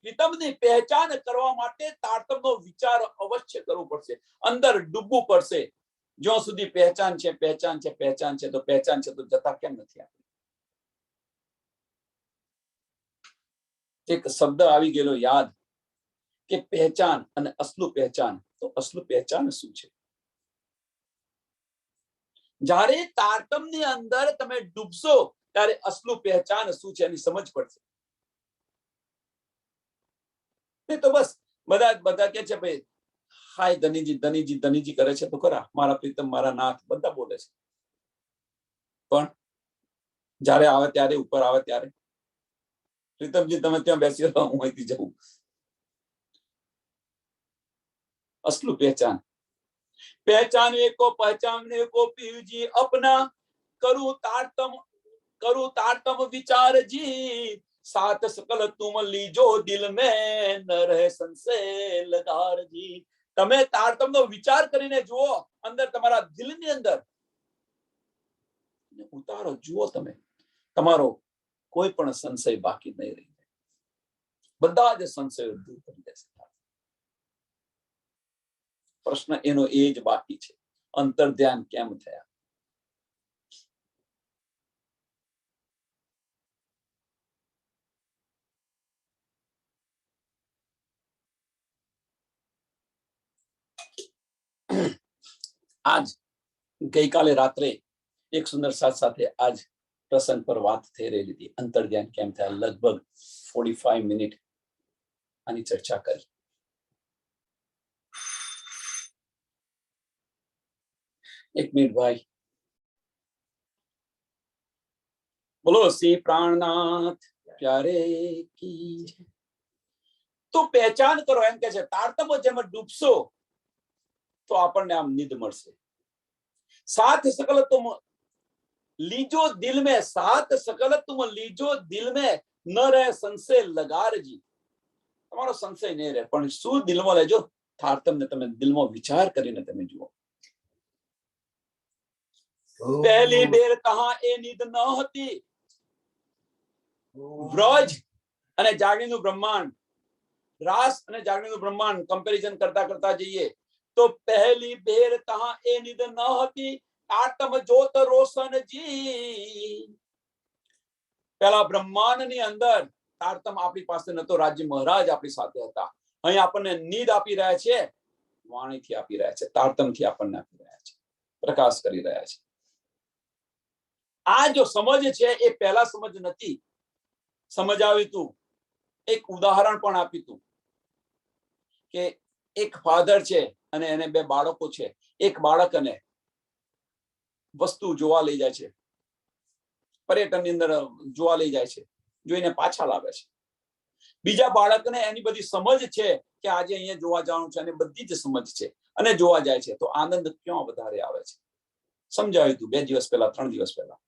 પ્રીતમની પહેચાન કરવા માટે તારતમનો વિચાર અવશ્ય કરવો પડશે, અંદર ડૂબવું પડશે. જ્યાં સુધી પહેચાન છે તો પહેચાન છે તો જતા કેમ નથી આપણે? એક શબ્દ આવી ગયેલો યાદ કે પહેચાન અને અસલું પહેચાન. તો અસલું પહેચાન શું છે? જ્યારે તારતમની અંદર તમે ડૂબશો ત્યારે અસલું પહેચાન શું છે એની સમજ પડશે. તો બસ બધા કે છે ભાઈ હાય ધનીજી કરે છે તો ખરા, મારા પ્રીતમ, મારા નાથ બધા બોલે છે. પણ જ્યારે આવે ત્યારે, ઉપર આવે ત્યારે, પ્રીતમજી તમે ત્યાં બેસી રહો, હું અહીંથી જઉં. અસલું પહેચાન. पहचाने को पहचानने को पीयू जी अपना करूं तारतम विचार जी. साथ सकल तुम लीजो दिल में न रहे संशय लगार जी. તમે તારતમનો વિચાર કરીને જુઓ અંદર, તમારા દિલની અંદર ઉતારો, જુઓ તમે, તમારો કોઈ પણ સંશય બાકી નહીં રહી. બધા જ સંશયો દૂર કરી દેશે. પ્રશ્ન એનો એ જ બાકી છે, અંતર ધ્યાન કેમ થયા? આજ ગઈકાલે રાત્રે એક સુંદર સાથ સાથે આજ પ્રસંગ પર વાત થઈ રહેલી હતી. અંતર ધ્યાન કેમ થયા? લગભગ 45 મિનિટ આની ચર્ચા કરી. एक मिनट भाई. बोलो श्री प्राणनाथ प्यारे की. તો પહેચાન કરો એમ કે છે. તારતમ જેમ ડૂબશો તો આપણને આમ નિધ મળશે. साथ सकल तुम लीजो दिल में, साथ सकल तुम लीजो दिल में न रहे संशय लगार जी. તમારો સંશય નહીં રહે, પણ શું દિલમાં લેજો? તારતમને તમે દિલમાં વિચાર કરીને તમે જુઓ. પહેલી બેર કહા એ નિધ ન હતી. વ્રજ અને જાગણીનું બ્રહ્માંડ, રાસ અને જાગણીનું બ્રહ્માંડ કમ્પેરિઝન કરતા જઈએ તો પહેલી બેર કહા એ નિધ ન હતી. તારતમ જોત રોશન જી. પેલા બ્રહ્માંડની અંદર તારતમ આપણી પાસે નતો, રાજ્ય મહારાજ આપણી સાથે હતા. અહીં આપણને નિધ આપી રહ્યા છે, વાણીથી આપી રહ્યા છે, તારતમથી આપણને આપી રહ્યા છે, પ્રકાશ કરી રહ્યા છે. આ જો સમજ છે એ પહેલા સમજ નથી. સમજ આવી તું એક ઉદાહરણ પણ આપ્યું તું કે એક ફાધર છે અને એને બે બાળકો છે. એક બાળકને વસ્તુ જોવા લઈ જાય છે, પર્યટનની અંદર જોવા લઈ જાય છે, જોઈને પાછા લાવે છે. બીજા બાળકને એની બધી સમજ છે કે આજે અહીંયા જોવા જવાનું છે અને બધી જ સમજ છે અને જોવા જાય છે. તો આનંદ ક્યાં વધારે આવે છે? સમજાવ્યું તું 2 દિવસ પહેલા, 3 દિવસ પહેલા.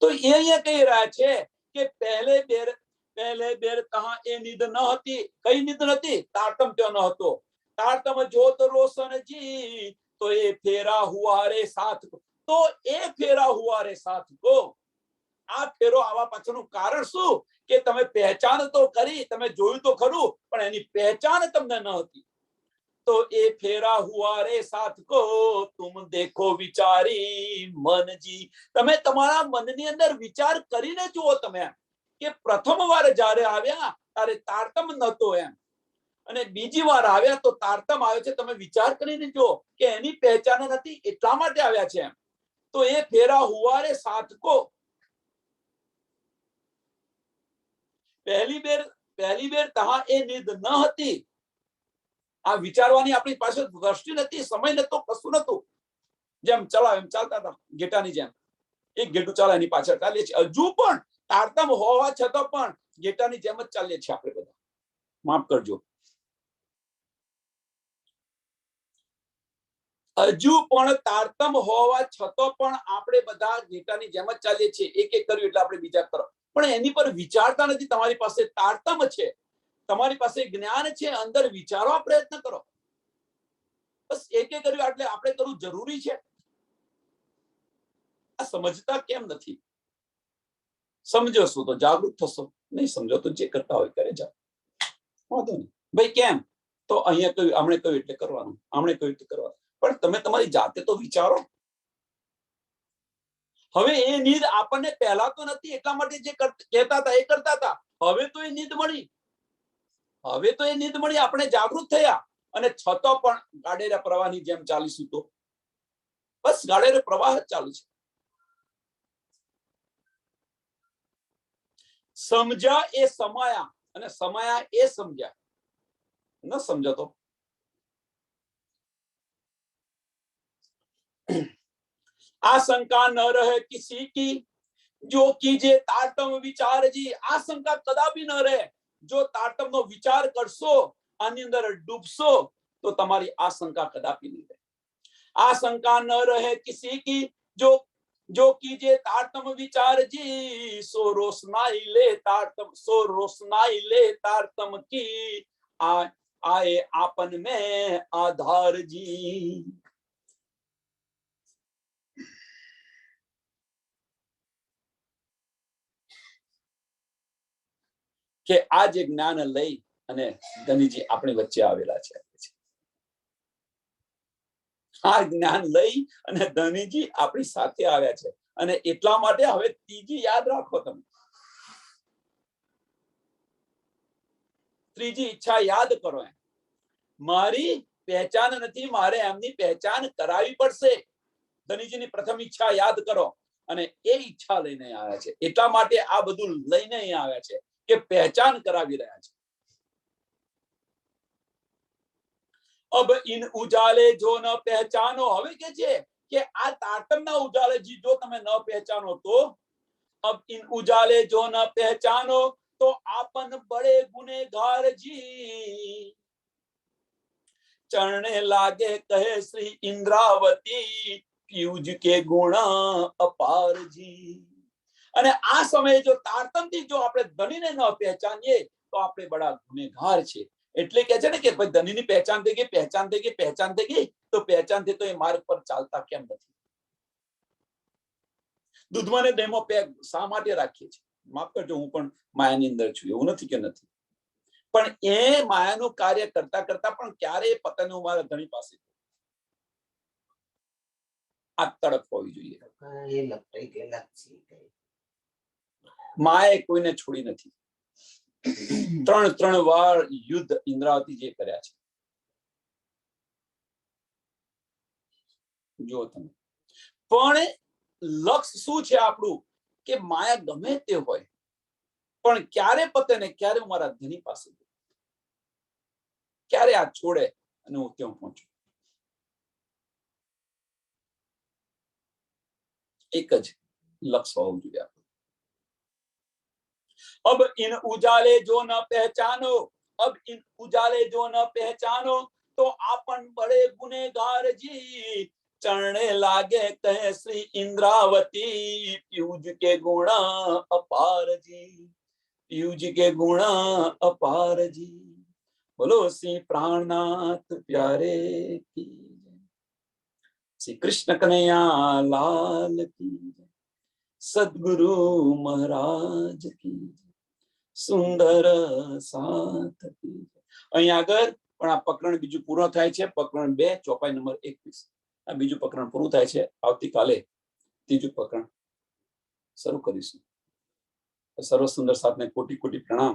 તો એ અહીંયા કહી રહ્યા છે કે પહેલે બેર કહા એ નિધ ન હતી. કઈ નિધ નથી? તારતમ ત્યાં ન હતો. તારતમ જોત રોશન જી. તો એ ફેરા હુઆ રે સાથ કો. તો એ ફેરા હુઆ રે સાથ કો. આ ફેરો આવા પાછળનું કારણ શું? કે તમે પહેચાન તો કરી, તમે જોયું તો ખરું, પણ એની પહેચાન તમને ન હતી. તો એ ફેરા હુઆ રે સાથ કો તુમ દેખો વિચારી મન જી. તમે તમારા મનની અંદર વિચાર કરીને જુઓ તમે કે પ્રથમ વાર જ્યારે આવ્યા ત્યારે તારતમ નતો એમ, અને બીજી વાર આવ્યા તો તારતમ આવે છે. તમે વિચાર કરીને જુઓ કે એની પહેચાન નથી એટલા માટે આવ્યા છે એમ. તો એ ફેરા હુઆ રે સાથ કો પહેલી બેર તહા એ નિધ ન હતી. આ વિચારવાની આપણી પાસે દ્રષ્ટિ નથી, સમય નતો, કશું નતું. જેમ ચલાવે એમ ચાલતા હતા, ઘેટાની જેમ. એક ઘેટું ચાલે એની પાછળ ચાલીએ છીએ. હજુ પણ તારતમ હોવા છતાં પણ ઘેટાની જેમ જ ચાલીએ છીએ આપણે બધા. માફ કરજો. હજુ પણ તારતમ હોવા છતાં પણ આપણે બધા ઘેટાની જેમ જ ચાલીએ છીએ. એક એક કર્યું એટલે આપણે બીજા કરો, પણ એની પર વિચારતા નથી. તમારી પાસે તારતમ છે, તમારી પાસે જ્ઞાન છે, અંદર વિચારવા પ્રયત્ન કરો. બસ એક એક કર્યું એટલે આપણે કરવું જરૂરી છે. આ સમજતા કેમ નથી? સમજશો તો જાગૃત થશો, નહીં સમજો તો જે કરતા હોય કરે જાઓ, વાંધો નહીં. ભાઈ કેમ? તો અહીંયા કહ્યું, આમણે કહ્યું એટલે કરવાનું, આમણે કહ્યું એટલે કરવાનું. પણ તમે તમારી જાતે તો વિચારો. હવે એ નીંદ આપણને પહેલા તો નથી, એટલા માટે જે કહેતા હતા એ કરતા હતા. હવે તો એ નીંદ મળી, હવે તો એ નીંદ મળી, આપણે જાગૃત થયા, અને છતાં પણ ગાડેરા પ્રવાહની જેમ ચાલીશું તો બસ ગાડેરા પ્રવાહ જ ચાલુ છે. સમજ્યા એ સમાયા, અને સમાયા એ સમજ્યા. ન સમજો તો आशंका न रहे किसी की जो कीजे तारतम विचार जी. आशंका कदापि न રહે. જો તારતમનો વિચાર કરશો, આની અંદર ડૂબશો, તો તમારી આશંકા કદાપि નહીં રહે. आशंका न रहे किसी की जो कीजे तारतम विचार जी. सो रोशनाई ले तारतम, सो रोशनाई ले तारतम की. आए आपन में आधार जी. કે આ જે જ્ઞાન લઈ અને ધનીજી આપણી વચ્ચે આવેલા છે. આ જ્ઞાન લઈ અને ધનીજી આપણી સાથે આવ્યા છે. અને એટલા માટે હવે ત્રીજી યાદ રાખો તમે. ત્રીજી ઈચ્છા યાદ કરો. મારી પહેચાન નથી, મારે એમની પહેચાન કરાવી પડશે. ધનીજીની પ્રથમ ઈચ્છા યાદ કરો, અને એ ઈચ્છા લઈને આવ્યા છે. એટલા માટે આ બધું લઈને અહીંયા આવ્યા છે કે પહેચાન કરાવી રહ્યા છે. અબ ઇન ઉજાલે જો ન પહેચાનો. હવે કે છે કે આ તારતમના ઉજાલે જો તમે ન પહેચાનો તો, અબ ઇન ઉજાલે જો ન પહેચાનો તો આપન બડે ગુનેગાર જી. ચરણે લાગે કહે શ્રી ઇન્દ્રાવતી, પિયુજ કે ગુણ અપાર જી. અને આ સમયે જો તારતમથી જો આપણે ધનીને ન પહેચાનીએ તો આપણે બડા ગુનેગાર છે. એટલે કે છે ને કે ભાઈ ધનીની પહેચાન થઈ ગઈ, પહેચાન થઈ ગઈ, પહેચાન થઈ ગઈ, તો પહેચાન થઈ તો એ માર્ગ પર ચાલતા કેમ નથી? દૂધમાં ને દહીંમાં પેગ શા માટે રાખીએ છીએ? માફ કરજો, હું પણ માયાની અંદર છું, એવું નથી કે નથી. પણ એ માયાનું કાર્ય કરતા કરતા પણ ક્યારે પતન મારા ધણી પાસે આ તડપ હોવી જોઈએ. માએ કોઈને છોડી નથી. 3 વાર યુદ્ધ ઇન્દ્રાવતી જે કર્યા છે, જો તમે. પણ લક્ષ્ય શું છે આપણું? કે માયા ગમે તે હોય પણ ક્યારે પતે ને ક્યારે હું મારા ધણી પાસે, ક્યારે આ છોડે અને હું ત્યાં પહોંચું. એક જ લક્ષ્ય હોવું જોઈએ. अब इन उजाले जो न पहचानो, अब इन उजाले जो न पहचानो तो आपन बड़े गुनेगार जी. चरणे लागे कहे श्री इंद्रावती, पीयूज के गुण अपार जी. पीयूज के गुण अपार जी. बोलो श्री प्राणनाथ प्यारे की, श्री कृष्ण कन्हैया लाल की, सदगुरु महाराज की, સુંદર સાથ. અહીંયા આગળ પણ આ પ્રકરણ બીજું પૂર્ણ થાય છે. પ્રકરણ 2 ચોપાઈ નંબર 21. આ બીજું પ્રકરણ પૂરું થાય છે. આવતીકાલે ત્રીજું પ્રકરણ શરૂ કરીશું. સર્વ સુંદર સાથને કોટી કોટી પ્રણામ.